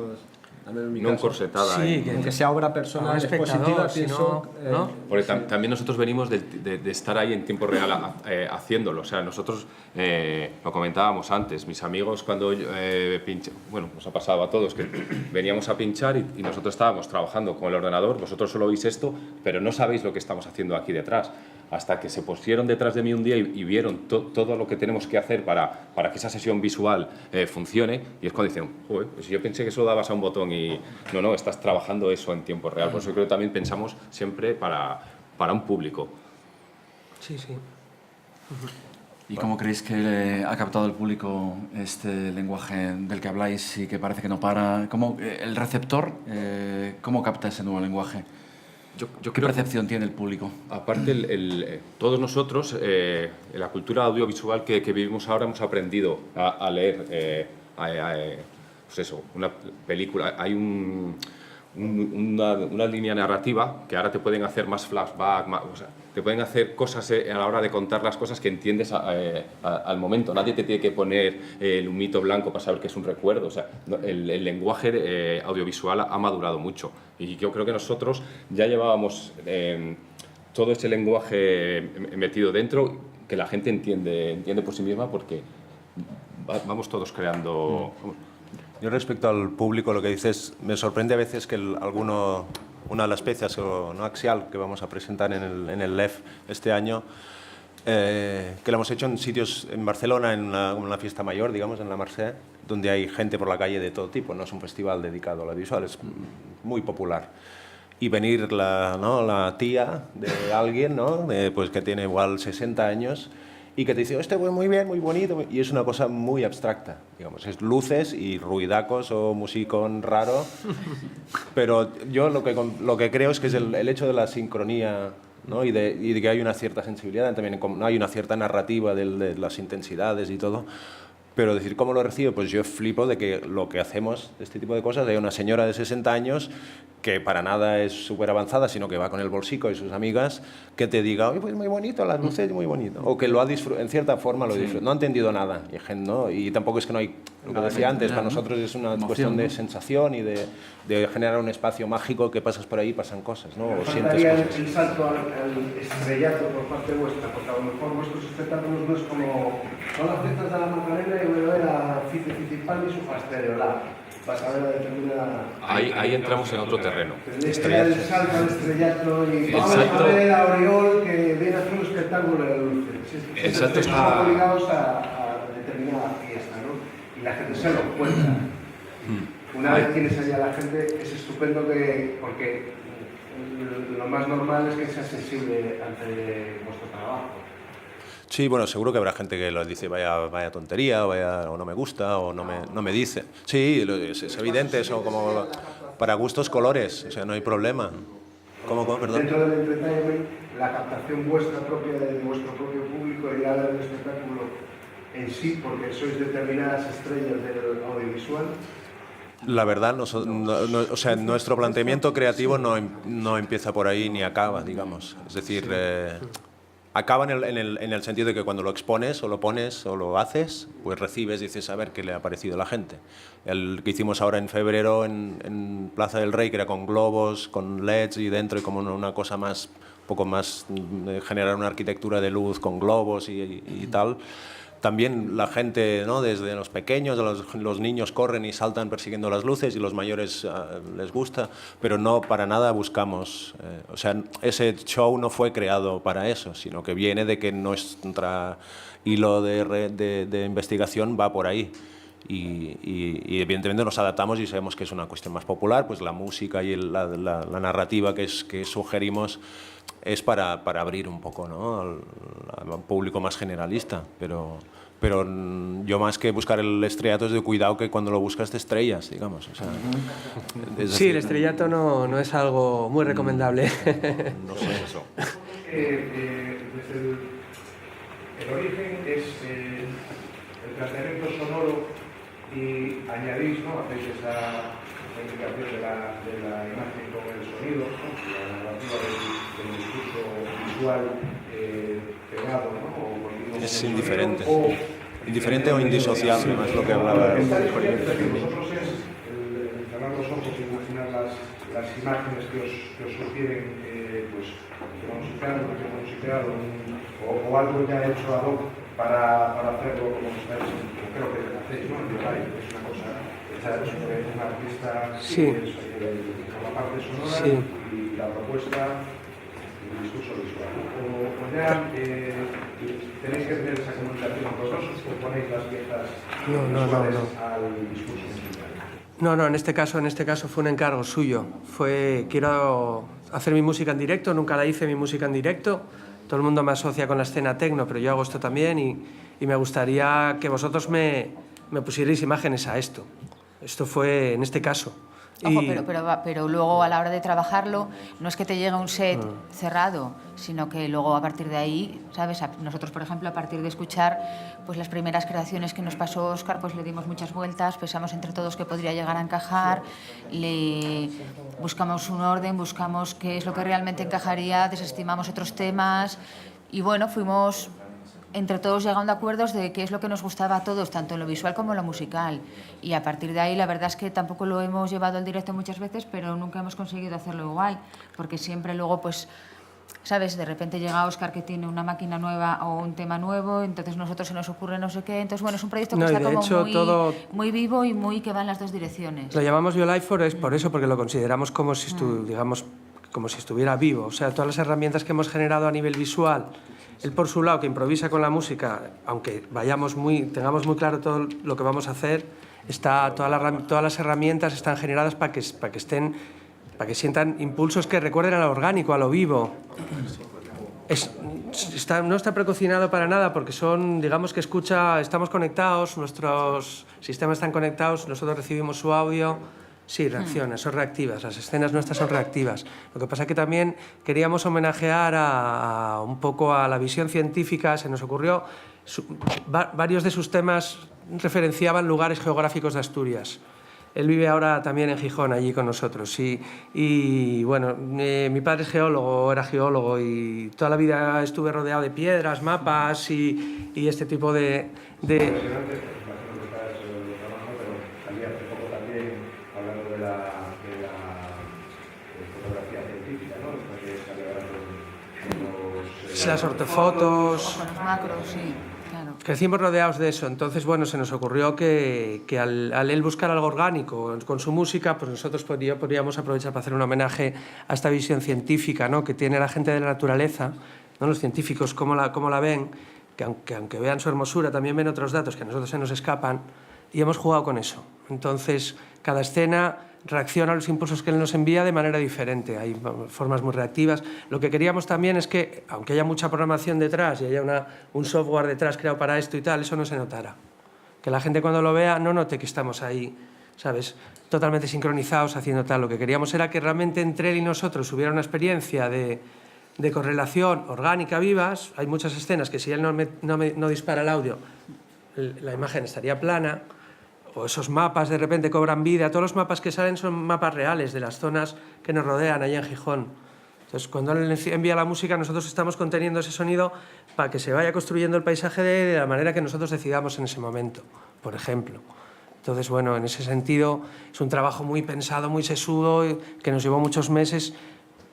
Al menos en mi No caso. encorsetada. Sí, Aunque sea obra personal, expositiva, pienso... ¿no? Porque también nosotros venimos de estar ahí en tiempo real haciéndolo. O sea, nosotros, lo comentábamos antes, mis amigos cuando bueno, nos ha pasado a todos que veníamos a pinchar y nosotros estábamos trabajando con el ordenador, vosotros solo veis esto, pero no sabéis lo que estamos haciendo aquí detrás. Hasta que se pusieron detrás de mí un día y vieron todo lo que tenemos que hacer para que esa sesión visual funcione, y es cuando dicen, joder, pues yo pensé que solo dabas a un botón y no, estás trabajando eso en tiempo real. Por eso creo que también pensamos siempre para un público. Sí, sí. ¿Y cómo creéis que ha captado el público este lenguaje del que habláis y que parece que no para? ¿Cómo, el receptor, cómo capta ese nuevo lenguaje? Yo ¿Qué creo percepción tiene el público? Aparte, todos nosotros, en la cultura audiovisual que vivimos ahora, hemos aprendido a leer, pues eso, una película. Hay una línea narrativa que ahora te pueden hacer más flashback, o sea, te pueden hacer cosas a la hora de contar las cosas que entiendes al momento. Nadie te tiene que poner el humito blanco para saber que es un recuerdo. O sea, el lenguaje audiovisual ha madurado mucho. Y yo creo que nosotros ya llevábamos todo ese lenguaje metido dentro, que la gente entiende por sí misma, porque vamos todos creando... Yo respecto al público, lo que dices, me sorprende a veces que una de las piezas no Axial que vamos a presentar en el LEF este año, que lo hemos hecho en sitios en Barcelona, en una fiesta mayor, digamos, en la Mercè, donde hay gente por la calle de todo tipo, no es un festival dedicado a la visual, es muy popular. Y venir la tía de alguien, ¿no? Pues que tiene igual 60 años, y que te dice, este fue muy bien, muy bonito, y es una cosa muy abstracta, digamos, es luces y ruidacos o musicón raro, pero yo lo que creo es que es el hecho de la sincronía, ¿no? y de que hay una cierta sensibilidad, también hay una cierta narrativa de las intensidades y todo, pero decir cómo lo recibo, pues yo flipo de que lo que hacemos, este tipo de cosas, hay una señora de 60 años que para nada es súper avanzada, sino que va con el bolsico y sus amigas, que te diga, oye, pues muy bonito, las luces, muy bonito. O que lo ha en cierta forma lo disfruta. No ha entendido nada, ¿no? Y tampoco es que no hay, lo que decía antes, para nosotros es una cuestión de sensación y de generar un espacio mágico que pasas por ahí y pasan cosas, ¿no? O sientes cosas. El salto al estrellato por parte vuestra, porque a lo mejor vuestros espectáculos no es como son las fiestas de la Magdalena y voy a ver a Fici Fittipaldi y su Fastereolá. Vas a ver a determinada... Ahí entramos en otro terreno. El salto al estrellato y vamos a ver a Oriol que viene a hacer un espectáculo de luces. El salto está... Están obligados a determinada fiesta, ¿no? Y la gente se lo cuenta. Una vez tienes allá a la gente, es estupendo porque lo más normal es que sea sensible ante vuestro trabajo. Sí, bueno, seguro que habrá gente que lo dice vaya tontería, o no me gusta, o no me dice. Sí, es evidente, eso como para gustos colores, o sea, no hay problema. ¿Cómo, perdón? Dentro del entertainment, la captación vuestra propia de vuestro propio público y la del espectáculo en sí, porque sois determinadas estrellas del audiovisual? La verdad, o sea, nuestro planteamiento creativo no empieza por ahí ni acaba, digamos. Es decir, acaba en el sentido de que cuando lo expones o lo pones o lo haces, pues recibes y dices a ver qué le ha parecido a la gente. El que hicimos ahora en febrero en Plaza del Rey, que era con globos, con LEDs y dentro y como una cosa más, un poco más, generar una arquitectura de luz con globos y tal. También la gente, ¿no? Desde los pequeños, los niños corren y saltan persiguiendo las luces y los mayores les gusta, pero no para nada buscamos, o sea, ese show no fue creado para eso, sino que viene de que nuestro hilo de investigación va por ahí. Y evidentemente nos adaptamos y sabemos que es una cuestión más popular, pues la música y la narrativa que sugerimos es para abrir un poco, ¿no? al público más generalista, pero yo más que buscar el estrellato es de cuidado que cuando lo buscas te estrellas, digamos. O sea, sí, el estrellato no es algo muy recomendable. No sé eso. Desde el origen es el planteamiento sonoro y añadís, ¿no? Hacéis esa comunicación de la imagen con el sonido, ¿no? La narrativa del discurso visual pegado, ¿no? Es indiferente. Indiferente o indisociable, es lo que hablaba. Esta experiencia que vosotros es el cerrar los ojos y imaginar las imágenes que os sugieren, pues, musical o algo ya hecho ad hoc para hacerlo como creo que hacéis, ¿no? Es una cosa hecha sobre un artista por la parte sonora y la propuesta y el discurso visual. O ya tenéis que tener esa comunicación con vosotros o ponéis las piezas visuales al discurso musical. No, en este caso fue un encargo suyo. Quiero hacer mi música en directo, nunca la hice mi música en directo. Todo el mundo me asocia con la escena techno, pero yo hago esto también y me gustaría que vosotros me pusierais imágenes a esto. Esto fue en este caso. Ojo, pero luego a la hora de trabajarlo no es que te llegue un set cerrado, sino que luego a partir de ahí, ¿sabes? Nosotros, por ejemplo, a partir de escuchar pues las primeras creaciones que nos pasó Óscar, pues le dimos muchas vueltas, pensamos entre todos que podría llegar a encajar, le buscamos un orden, buscamos qué es lo que realmente encajaría, desestimamos otros temas y bueno, fuimos entre todos llegando a acuerdos de qué es lo que nos gustaba a todos, tanto en lo visual como en lo musical. Y a partir de ahí, la verdad es que tampoco lo hemos llevado al directo muchas veces, pero nunca hemos conseguido hacerlo igual, porque siempre luego, pues, ¿sabes? De repente llega Óscar que tiene una máquina nueva o un tema nuevo, entonces nosotros se nos ocurre no sé qué. Entonces, bueno, es un proyecto que está como muy vivo y muy que va en las dos direcciones. Lo llamamos BioLife es por eso, porque lo consideramos como si, digamos, como si estuviera vivo. O sea, todas las herramientas que hemos generado a nivel visual, él por su lado, que improvisa con la música, aunque tengamos muy claro todo lo que vamos a hacer, todas las herramientas están generadas para que sientan impulsos que recuerden a lo orgánico, a lo vivo. No está precocinado para nada porque digamos que estamos conectados, nuestros sistemas están conectados, nosotros recibimos su audio. Sí, reaccionan, son reactivas, las escenas nuestras son reactivas. Lo que pasa es que también queríamos homenajear un poco a la visión científica, se nos ocurrió, varios de sus temas referenciaban lugares geográficos de Asturias. Él vive ahora también en Gijón, allí con nosotros. Y bueno, mi padre es geólogo, era geólogo y toda la vida estuve rodeado de piedras, mapas y este tipo de las ortofotos. Con los macros, sí, claro. Crecimos rodeados de eso, entonces bueno, se nos ocurrió que al él buscar algo orgánico con su música, pues nosotros podríamos aprovechar para hacer un homenaje a esta visión científica, ¿no? Que tiene la gente de la naturaleza, ¿no? Los científicos cómo la ven, que aunque vean su hermosura, también ven otros datos que a nosotros se nos escapan, y hemos jugado con eso. Entonces, cada escena reacciona a los impulsos que él nos envía de manera diferente, hay formas muy reactivas. Lo que queríamos también es que, aunque haya mucha programación detrás y haya un software detrás creado para esto y tal, eso no se notara. Que la gente cuando lo vea no note que estamos ahí, ¿sabes?, totalmente sincronizados haciendo tal. Lo que queríamos era que realmente entre él y nosotros hubiera una experiencia de correlación orgánica vivas. Hay muchas escenas que si él no dispara el audio, la imagen estaría plana, o esos mapas de repente cobran vida. Todos los mapas que salen son mapas reales de las zonas que nos rodean allá en Gijón. Entonces, cuando él envía la música, nosotros estamos conteniendo ese sonido para que se vaya construyendo el paisaje de la manera que nosotros decidamos en ese momento, por ejemplo. Entonces, bueno, en ese sentido es un trabajo muy pensado, muy sesudo, que nos llevó muchos meses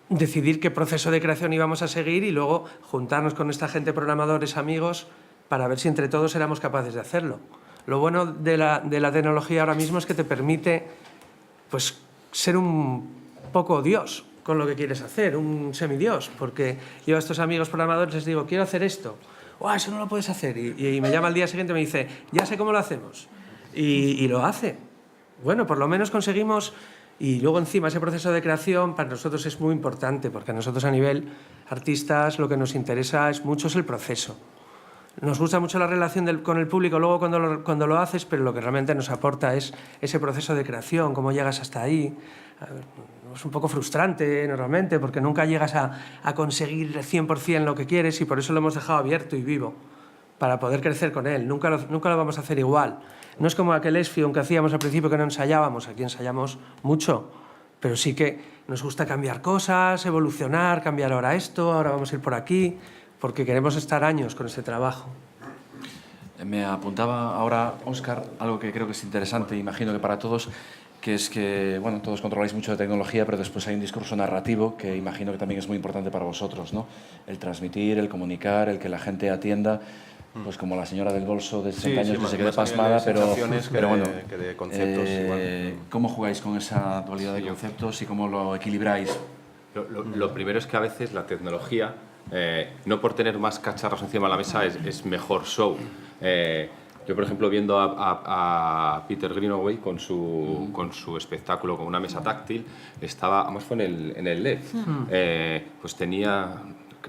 decidir qué proceso de creación íbamos a seguir y luego juntarnos con esta gente, programadores, amigos, para ver si entre todos éramos capaces de hacerlo. Lo bueno de la tecnología ahora mismo es que te permite, pues, ser un poco Dios con lo que quieres hacer, un semidios, porque yo a estos amigos programadores les digo, quiero hacer esto, eso no lo puedes hacer, y me llama al día siguiente y me dice, ya sé cómo lo hacemos, y lo hace. Bueno, por lo menos conseguimos, y luego encima ese proceso de creación para nosotros es muy importante, porque a nosotros a nivel artistas lo que nos interesa es el proceso. Nos gusta mucho la relación con el público luego cuando lo haces, pero lo que realmente nos aporta es ese proceso de creación, cómo llegas hasta ahí. Es un poco frustrante normalmente porque nunca llegas a conseguir 100% lo que quieres y por eso lo hemos dejado abierto y vivo, para poder crecer con él. Nunca lo vamos a hacer igual. No es como aquel Esfion que hacíamos al principio que no ensayábamos, aquí ensayamos mucho, pero sí que nos gusta cambiar cosas, evolucionar, cambiar ahora esto, ahora vamos a ir por aquí, porque queremos estar años con ese trabajo. Me apuntaba ahora, Óscar, algo que creo que es interesante, imagino que para todos, que es que, bueno, todos controláis mucho de tecnología, pero después hay un discurso narrativo que imagino que también es muy importante para vosotros, ¿no? El transmitir, el comunicar, el que la gente atienda, pues como la señora del bolso de 60 años que se quede pasmada, pero bueno, que de conceptos, igual. ¿Cómo jugáis con esa dualidad de conceptos y cómo lo equilibráis? Lo primero es que a veces la tecnología, no por tener más cacharros encima de la mesa, es mejor show. Yo, por ejemplo, viendo a Peter Greenaway con su espectáculo con una mesa táctil, además fue en el LED, pues tenía,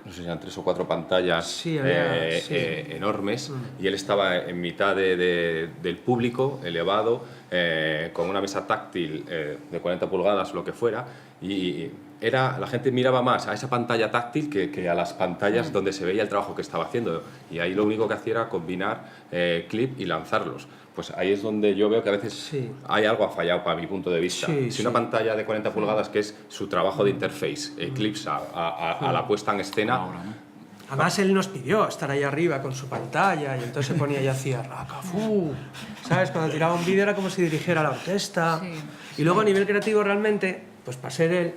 no sé si eran 3 o 4 pantallas enormes, y él estaba en mitad del público, elevado, con una mesa táctil de 40 pulgadas o lo que fuera, y la gente miraba más a esa pantalla táctil que a las pantallas donde se veía el trabajo que estaba haciendo, y ahí lo único que hacía era combinar clip y lanzarlos. Pues ahí es donde yo veo que a veces hay algo fallado para mi punto de vista. Si una pantalla de 40 pulgadas, que es su trabajo de interface, eclipsa a la puesta en escena. Además, él nos pidió estar ahí arriba con su pantalla y entonces se ponía y hacía racafú, ¿sabes? Cuando tiraba un vídeo era como si dirigiera la orquesta. Y luego a nivel creativo realmente, pues para ser él,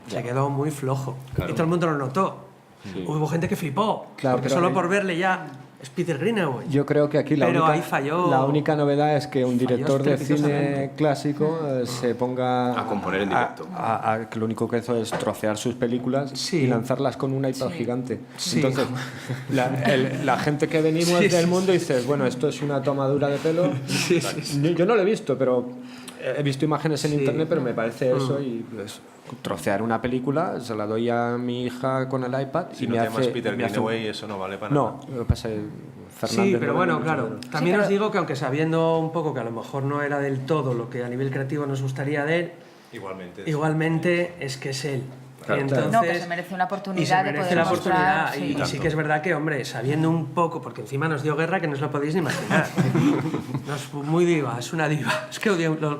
se quedó muy flojo. Y todo el mundo lo notó. Hubo gente que flipó, porque solo por verle ya es Peter Greenaway. Yo creo que aquí la única novedad es que un director de cine clásico se ponga a componer en directo. Que lo único que hizo es trocear sus películas y lanzarlas con un iPad gigante. Entonces, la gente que venimos del mundo dice, bueno, esto es una tomadura de pelo. Yo no lo he visto, pero he visto imágenes en internet, pero me parece eso, y pues, trocear una película, se la doy a mi hija con el iPad si y no me te hace... llamas Peter Greenaway, eso no vale para nada. No, lo que pasa es Fernández. Sí, pero bueno, claro. También pero... os digo que aunque sabiendo un poco que a lo mejor no era del todo lo que a nivel creativo nos gustaría de él, igualmente es que es él. Claro. Entonces, no, que se merece una oportunidad de poder mostrar. Y sí que es verdad que, hombre, sabiendo un poco, porque encima nos dio guerra que no os lo podéis ni imaginar. No, es muy diva, es una diva. Es que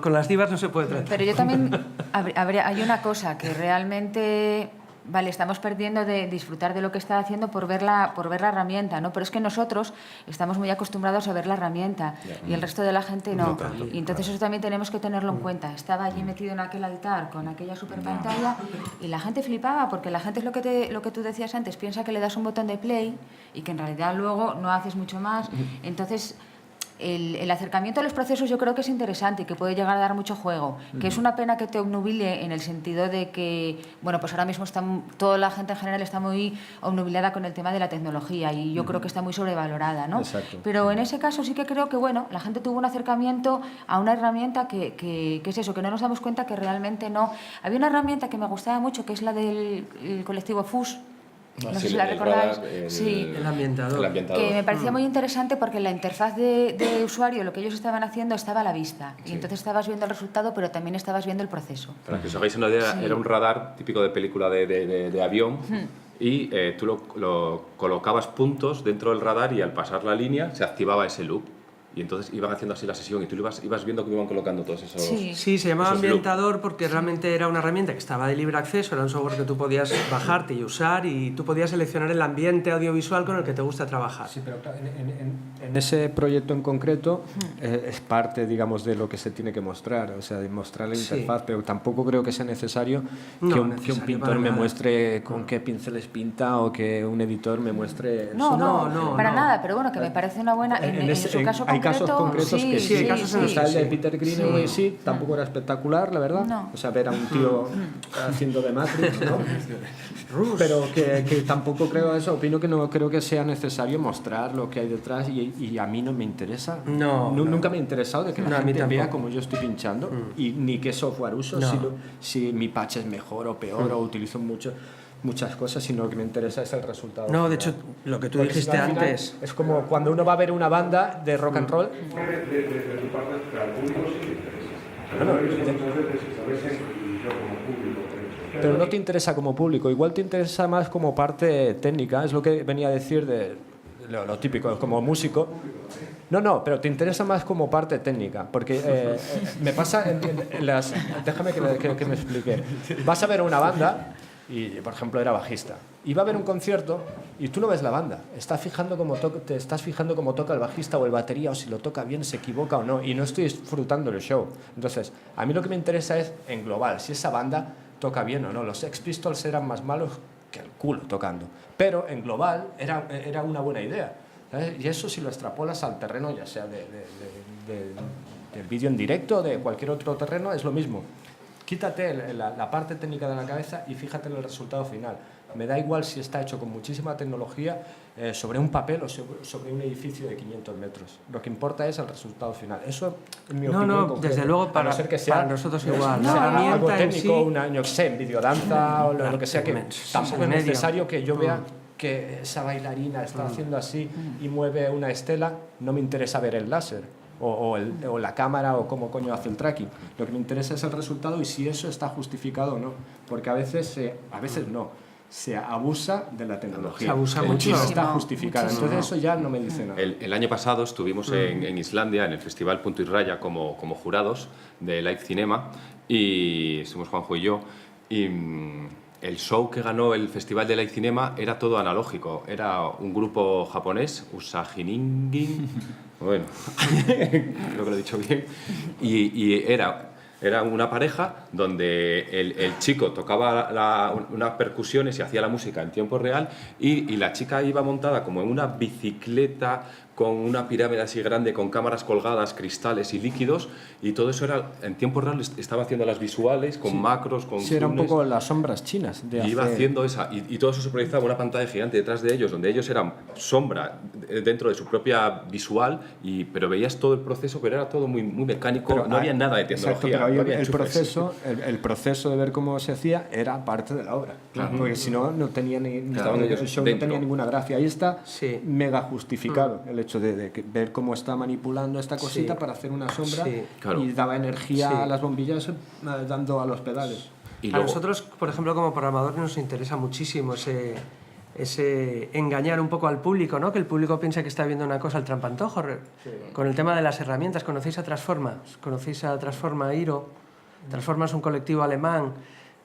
con las divas no se puede tratar. Pero yo también, hay una cosa que realmente... Vale, estamos perdiendo de disfrutar de lo que está haciendo por ver la herramienta, ¿no? Pero es que nosotros estamos muy acostumbrados a ver la herramienta y el resto de la gente no. Y entonces eso también tenemos que tenerlo en cuenta. Estaba allí metido en aquel altar con aquella super pantalla y la gente flipaba, porque la gente es lo que tú decías antes, piensa que le das un botón de play y que en realidad luego no haces mucho más. Entonces... El acercamiento a los procesos yo creo que es interesante y que puede llegar a dar mucho juego, que es una pena que te obnubile en el sentido de que, bueno, pues ahora mismo toda la gente en general está muy obnubilada con el tema de la tecnología y yo creo que está muy sobrevalorada, ¿no? Exacto. Pero en ese caso sí que creo que, bueno, la gente tuvo un acercamiento a una herramienta que es eso, que no nos damos cuenta que realmente no. Había una herramienta que me gustaba mucho, que es la del colectivo FUS. No sé si la recordáis. El ambientador. Que me parecía muy interesante porque en la interfaz de usuario lo que ellos estaban haciendo estaba a la vista. Y entonces estabas viendo el resultado, pero también estabas viendo el proceso. Para que os hagáis una idea, era un radar típico de película de avión. Y tú lo colocabas puntos dentro del radar y al pasar la línea se activaba ese loop. Y entonces iban haciendo así la sesión y tú ibas viendo cómo iban colocando todos esos... Sí. Sí, se llamaba esos ambientador porque realmente era una herramienta que estaba de libre acceso, era un software que tú podías bajarte y usar y tú podías seleccionar el ambiente audiovisual con el que te gusta trabajar. Sí, pero en ese proyecto en concreto es parte, digamos, de lo que se tiene que mostrar, o sea, de mostrar la interfaz, pero tampoco creo que sea necesario que un pintor me muestre con qué pinceles pinta o que un editor me muestre... No, para nada, pero bueno, que me parece una buena... En su caso hay casos concretos que sí, hay casos en los el de Peter Greenaway sí, tampoco era espectacular, la verdad. No. O sea, ver a un tío haciendo de Matrix, ¿no? Pero que tampoco creo eso, opino que no creo que sea necesario mostrar lo que hay detrás y a mí no me interesa. Nunca me ha interesado de que la gente vea cómo yo estoy pinchando y ni qué software uso, si mi patch es mejor o peor o utilizo muchas cosas, sino lo que me interesa es el resultado. No, de hecho, lo que tú dijiste antes... Es como cuando uno va a ver una banda de rock and roll... De tu parte, al público sí le interesa. Muchas veces establece y yo como público... Pero no te interesa como público, igual te interesa más como parte técnica, es lo que venía a decir de lo típico, como músico. No, pero te interesa más como parte técnica, porque me pasa en las... Déjame que me explique. Vas a ver una banda... Y, por ejemplo, era bajista. Y va a haber un concierto y tú no ves la banda. Te estás fijando cómo toca el bajista o el batería, o si lo toca bien, se equivoca o no. Y no estoy disfrutando del show. Entonces, a mí lo que me interesa es, en global, si esa banda toca bien o no. Los Sex Pistols eran más malos que el culo tocando. Pero, en global, era una buena idea, ¿sabes? Y eso si lo extrapolas al terreno, ya sea del vídeo en directo o de cualquier otro terreno, es lo mismo. Quítate la parte técnica de la cabeza y fíjate en el resultado final. Me da igual si está hecho con muchísima tecnología sobre un papel o sobre un edificio de 500 metros. Lo que importa es el resultado final. Eso, en mi opinión, No, desde luego para nosotros igual. Algo técnico, yo sé, en videodanza o lo que sea, que tampoco es necesario que yo vea que esa bailarina está haciendo así y mueve una estela. No me interesa ver el láser. O la cámara o cómo coño hace el tracking. Lo que me interesa es el resultado y si eso está justificado o no, porque a veces no, se abusa de la tecnología. Se abusa mucho. No está justificado, entonces eso ya no me dice nada. El año pasado estuvimos en Islandia, en el Festival Punto y Raya, como jurados de Live Cinema, y somos Juanjo y yo, y el show que ganó el Festival de Live Cinema era todo analógico. Era un grupo japonés, Usahiningin, bueno, creo que lo he dicho bien, y era una pareja donde el chico tocaba unas percusiones y hacía la música en tiempo real y la chica iba montada como en una bicicleta con una pirámide así grande, con cámaras colgadas, cristales y líquidos, y todo eso era en tiempo real, estaba haciendo las visuales con macros, con era un poco las sombras chinas. Iba haciendo esa, y todo eso se proyectaba en una pantalla gigante detrás de ellos, donde ellos eran sombra dentro de su propia visual, pero veías todo el proceso, pero era todo muy mecánico, pero no había nada de tecnología. Exacto, pero el proceso de ver cómo se hacía era parte de la obra, porque si no, no tenía el show no tenía ninguna gracia. Ahí está mega justificado el hecho de ver cómo está manipulando esta cosita para hacer una sombra y daba energía a las bombillas dando a los pedales. Y luego, a nosotros, por ejemplo, como programadores nos interesa muchísimo ese engañar un poco al público, ¿no? Que el público piensa que está viendo una cosa al trampantojo. Con el tema de las herramientas, ¿conocéis a Transforma? ¿Conocéis a Transforma Iro? Transforma es un colectivo alemán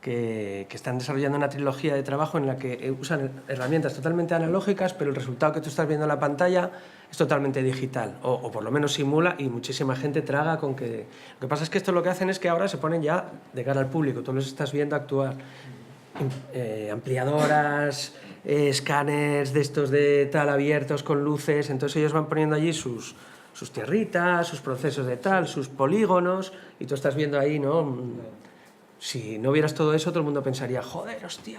que están desarrollando una trilogía de trabajo en la que usan herramientas totalmente analógicas, pero el resultado que tú estás viendo en la pantalla es totalmente digital, o por lo menos simula, y muchísima gente traga con que... Lo que pasa es que esto lo que hacen es que ahora se ponen ya de cara al público, tú los estás viendo actuar. Ampliadoras, escáneres de estos de tal abiertos con luces, entonces ellos van poniendo allí sus tierritas, sus procesos de tal, sus polígonos, y tú estás viendo ahí, ¿no? Si no vieras todo eso, todo el mundo pensaría, joder, hostia,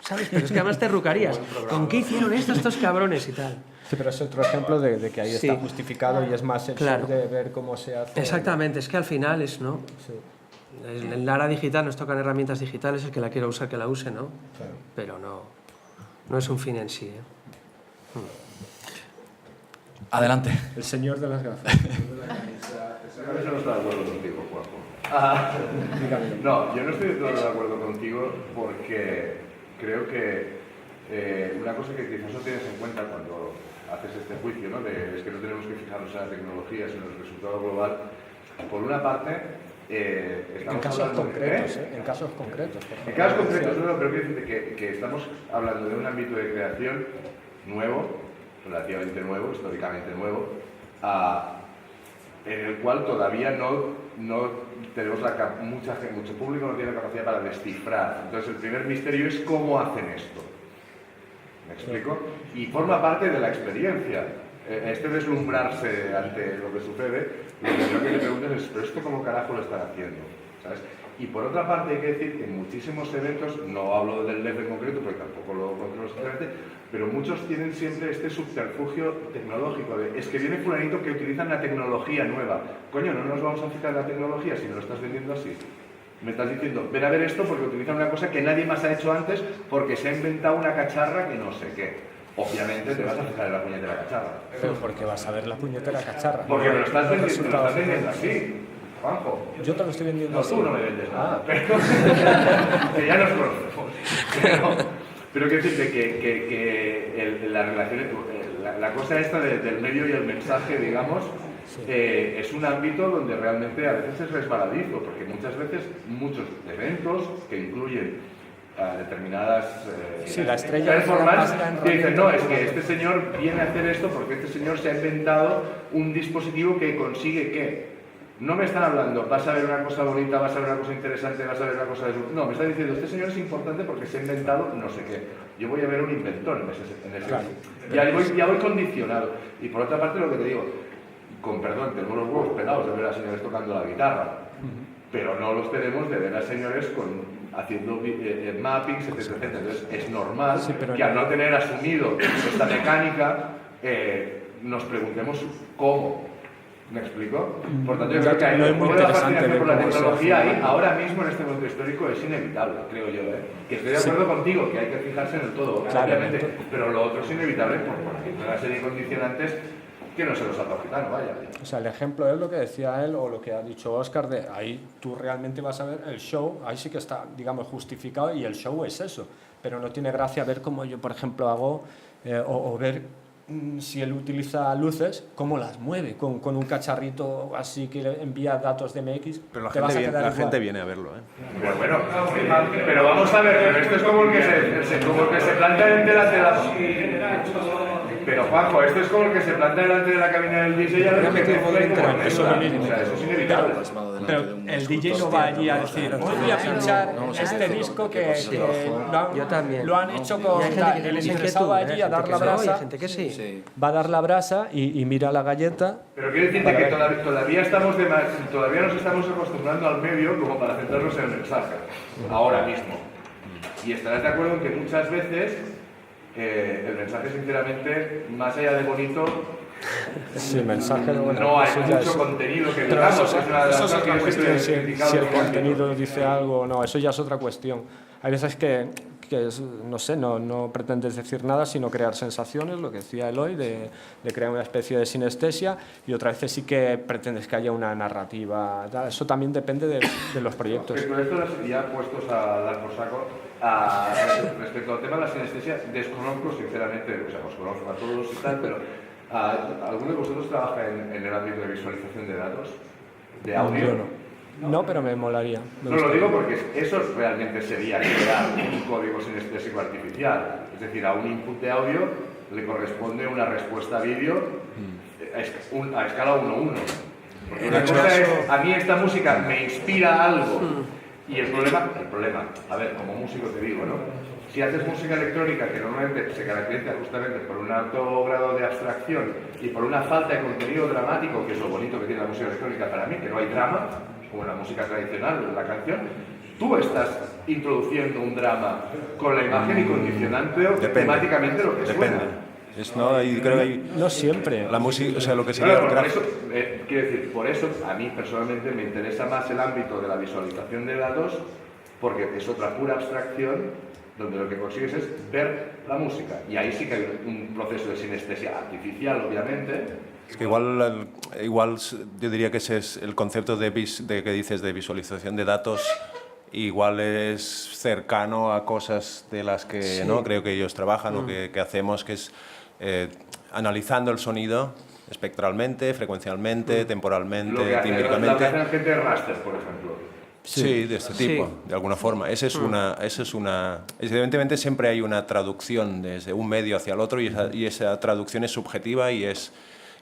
¿sabes? Pero es que además te rucarías. ¿Con qué hicieron estos cabrones y tal? Sí, pero es otro ejemplo de que ahí está justificado y es más el show de ver cómo se hace. Exactamente, es que al final es, ¿no? Sí. El Lara digital, nos tocan herramientas digitales, el que la quiera usar, que la use, ¿no? Claro. Pero no es un fin en sí, ¿eh? Adelante. El señor de las gafas. Eso no está de acuerdo contigo, Juanjo. No, yo no estoy de todo de acuerdo contigo porque creo que una cosa que quizás no tienes en cuenta cuando haces este juicio, ¿no? Es que no tenemos que fijarnos en la tecnología, sino en el resultado global. Por una parte, en casos concretos, en casos concretos. En casos concretos, no, pero quiero decirte que estamos hablando de un ámbito de creación nuevo, relativamente nuevo, históricamente nuevo, en el cual todavía no tenemos mucho público no tiene capacidad para descifrar. Entonces el primer misterio es cómo hacen esto. ¿Me explico? Y forma parte de la experiencia. Este deslumbrarse ante lo que sucede, lo primero que te preguntas es, ¿pero esto cómo carajo lo están haciendo? ¿Sabes? Y por otra parte hay que decir que en muchísimos eventos, no hablo del LEF en concreto porque tampoco lo controlo exactamente, pero muchos tienen siempre este subterfugio tecnológico de, es que viene fulanito que utilizan la tecnología nueva. Coño, no nos vamos a fijar en la tecnología si me lo estás vendiendo así. Me estás diciendo, ven a ver esto porque utilizan una cosa que nadie más ha hecho antes porque se ha inventado una cacharra que no sé qué. Obviamente te vas a fijar en la puñetera cacharra. Pero porque vas a ver la puñetera cacharra. Porque me lo estás vendiendo así, Juanjo. Yo te lo estoy vendiendo así. No, tú no me vendes nada. Que ya nos conocemos. Pero quiero decirte que la relación, la cosa esta del medio y el mensaje, digamos, es un ámbito donde realmente a veces es resbaladizo, porque muchas veces muchos eventos que incluyen determinadas la estrella performance dicen, no, es que este señor viene a hacer esto porque este señor se ha inventado un dispositivo que consigue que no me están hablando, vas a ver una cosa bonita, vas a ver una cosa interesante, vas a ver una cosa no, me está diciendo, este señor es importante porque se ha inventado no sé qué. Yo voy a ver un inventor en ese claro. Ya voy condicionado. Y por otra parte lo que te digo, con perdón, tenemos los huevos pelados de ver a señores tocando la guitarra, pero no los tenemos de ver a señores haciendo mappings, etcétera, etcétera. Entonces es normal que al no tener asumido esta mecánica nos preguntemos cómo. ¿Me explico? Por tanto, yo creo que hay un la fascinación por la tecnología ahí, ahora mismo en este momento histórico es inevitable, creo yo, que estoy de acuerdo contigo, que hay que fijarse en el todo, obviamente, pero lo otro es inevitable por una serie de condicionantes que no se los está quitando, vaya. O sea, el ejemplo es lo que decía él o lo que ha dicho Óscar, de ahí tú realmente vas a ver el show, ahí sí que está, digamos, justificado y el show es eso, pero no tiene gracia ver cómo yo, por ejemplo, hago o ver si él utiliza luces, cómo las mueve con un cacharrito así que envía datos de MX. Pero la gente viene a verlo, Pero bueno, pero vamos a ver, pero esto es como el que se planta delante de la... Pero Juanjo, esto es como el que se planta delante de la cabina del DJ y a ver qué eso es lo mismo. O sea, eso es inevitable. Pero el DJ no va allí a decir, voy a pinchar este disco que lo han hecho con tal. El interesado va allí a dar la brasa, va a dar la brasa y mira la galleta. Pero quiero decirte que todavía nos estamos acostumbrando al medio como para centrarnos en el mensaje, ahora mismo. Y estarás de acuerdo en que muchas veces el mensaje, sinceramente, más allá de bonito, sí, mensaje no hay mucho contenido que digamos, es una de las cosas que cuestión, si el contenido dice algo o no, eso ya es otra cuestión. Hay veces que no sé, no pretendes decir nada, sino crear sensaciones, lo que decía Eloy, de crear una especie de sinestesia, y otras veces sí que pretendes que haya una narrativa. Eso también depende de los proyectos. Respecto a esto, ya puestos a dar por saco, respecto al tema de la sinestesia, desconozco sinceramente, o sea, os conozco a todos y tal, pero ¿alguno de vosotros trabaja en el ámbito de visualización de datos? ¿De audio? Yo no, pero me molaría. No lo digo porque eso realmente sería crear un código sinestésico artificial. Es decir, a un input de audio le corresponde una respuesta a vídeo a escala 1:1. Porque una cosa es, a mí esta música me inspira algo. Y el problema, a ver, como músico te digo, ¿no? Si haces música electrónica que normalmente se caracteriza justamente por un alto grado de abstracción y por una falta de contenido dramático, que es lo bonito que tiene la música electrónica para mí, que no hay drama, como la música tradicional, la canción, tú estás introduciendo un drama con la imagen y condicionando temáticamente lo que suena. No siempre. La música, o sea, lo que sería... Claro, por eso, quiero decir, por eso a mí personalmente me interesa más el ámbito de la visualización de datos, porque es otra pura abstracción donde lo que consigues es ver la música. Y ahí sí que hay un proceso de sinestesia artificial, obviamente. Es que igual yo diría que ese es el concepto que dices de visualización de datos, igual es cercano a cosas de las que ¿no? creo que ellos trabajan o que hacemos, que es analizando el sonido espectralmente, frecuencialmente, temporalmente, Lo que tímbricamente. hacen gente de raster, por ejemplo. Sí, de este tipo, de alguna forma. Esa es una... Evidentemente siempre hay una traducción desde un medio hacia el otro y esa traducción es subjetiva y es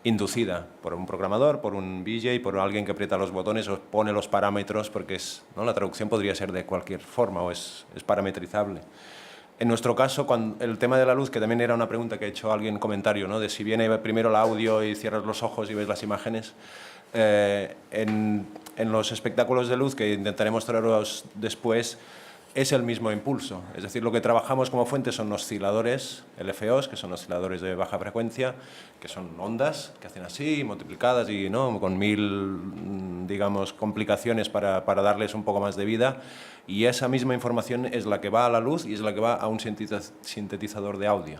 inducida por un programador, por un VJ, por alguien que aprieta los botones o pone los parámetros, porque ¿no? la traducción podría ser de cualquier forma o es parametrizable. En nuestro caso, el tema de la luz, que también era una pregunta que ha hecho alguien en comentario, ¿no? de si viene primero el audio y cierras los ojos y ves las imágenes, en los espectáculos de luz que intentaré mostraros después, es el mismo impulso. Es decir, lo que trabajamos como fuente son osciladores LFOs, que son osciladores de baja frecuencia, que son ondas que hacen así, multiplicadas y ¿no? con 1000, digamos, complicaciones para darles un poco más de vida. Y esa misma información es la que va a la luz y es la que va a un sintetizador de audio.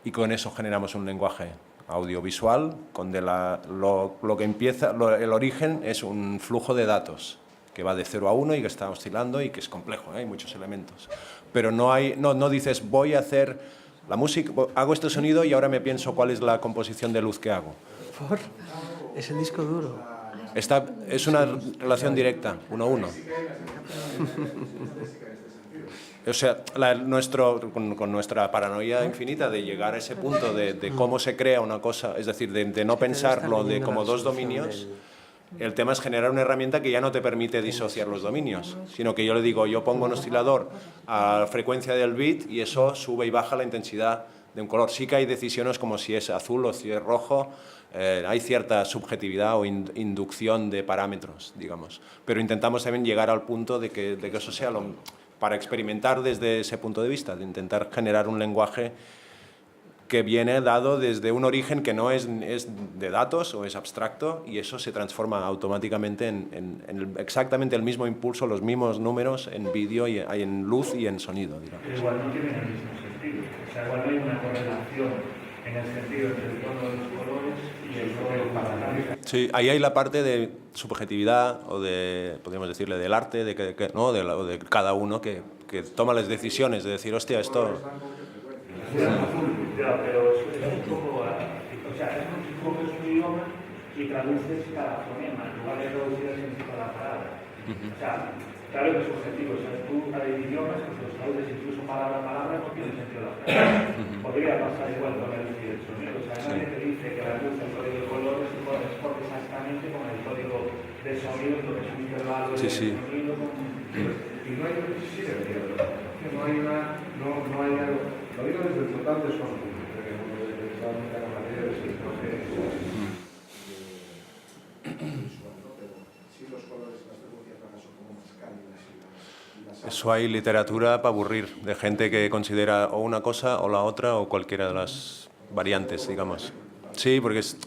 Y con eso generamos un lenguaje audiovisual, donde lo que empieza, el origen es un flujo de datos que va de 0 a 1 y que está oscilando y que es complejo, hay muchos elementos. Pero no dices, voy a hacer la música, hago este sonido y ahora me pienso cuál es la composición de luz que hago. Es el disco duro. Es una relación directa, 1 a 1. O sea, con nuestra paranoia infinita de llegar a ese punto de cómo se crea una cosa, es decir, de no pensarlo de como dos dominios, el tema es generar una herramienta que ya no te permite disociar los dominios, sino que yo le digo, yo pongo un oscilador a la frecuencia del bit y eso sube y baja la intensidad de un color. Sí que hay decisiones como si es azul o si es rojo, hay cierta subjetividad o inducción de parámetros, digamos, pero intentamos también llegar al punto de que eso sea para experimentar desde ese punto de vista, de intentar generar un lenguaje que viene dado desde un origen que no es de datos o es abstracto y eso se transforma automáticamente en exactamente el mismo impulso, los mismos números en vídeo y en luz y en sonido, digamos. Pero igual no tienen el mismo sentido, o sea, igual no hay una correlación en el sentido entre el tono de los colores y el tono del paladar. Sí, ahí hay la parte de subjetividad o de, podríamos decirle, del arte, ¿no? de cada uno que toma las decisiones de decir, hostia, esto... Ya, pero es un poco, o sea, es como que es un idioma y traduces cada fonema, en lugar de traducir el significado de la palabra. O sea, claro que es subjetivo, o sea, tú hay idiomas que los traduces incluso palabra a palabra no tiene sentido la palabra. Podría pasar igual con la luz y el sonido, o sea, nadie te dice que la luz, el código de colores, corresponde exactamente con el código de sonido, lo que es un intervalo de sonido. Y no hay, sí debería, no hay algo, lo digo desde el total desconocimiento, que realmente la materia del sector Eso hay literatura para aburrir, de gente que considera o una cosa o la otra o cualquiera de las variantes, digamos. Sí, porque es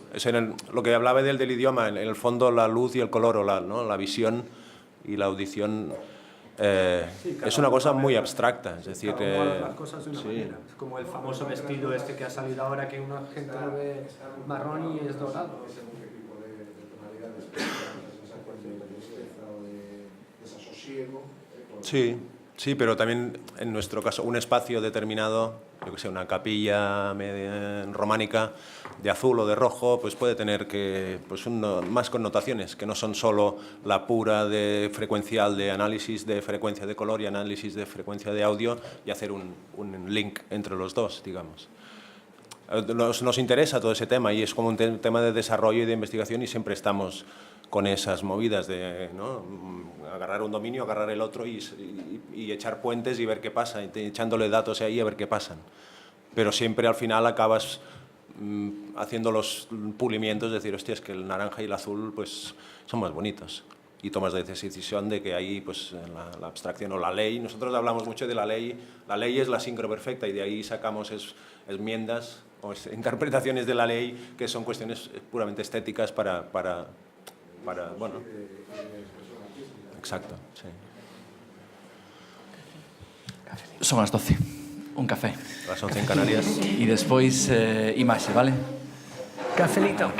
lo que hablaba del idioma, en el fondo la luz y el color o la visión y la audición es una cosa muy abstracta, es decir, las cosas de una manera. Es como el famoso vestido este que ha salido ahora que una gente lo ve marrón y es dorado. Sí, pero también en nuestro caso un espacio determinado, yo que sé, una capilla románica de azul o de rojo, pues puede tener más connotaciones, que no son solo la pura de frecuencial de análisis de frecuencia de color y análisis de frecuencia de audio y hacer un link entre los dos, digamos. Nos interesa todo ese tema y es como un tema de desarrollo y de investigación y siempre estamos con esas movidas de agarrar un dominio, agarrar el otro y echar puentes y ver qué pasa, echándole datos ahí a ver qué pasan. Pero siempre al final acabas haciendo los pulimientos, es decir, hostia, es que el naranja y el azul pues, son más bonitos. Y tomas la decisión de que ahí pues, la abstracción o la ley, nosotros hablamos mucho de la ley es la sincro perfecta y de ahí sacamos enmiendas o interpretaciones de la ley que son cuestiones puramente estéticas para bueno, exacto, sí. Son as 12. Un café. Las 11 en Canarias. E despois imaxe, vale? Cafelito.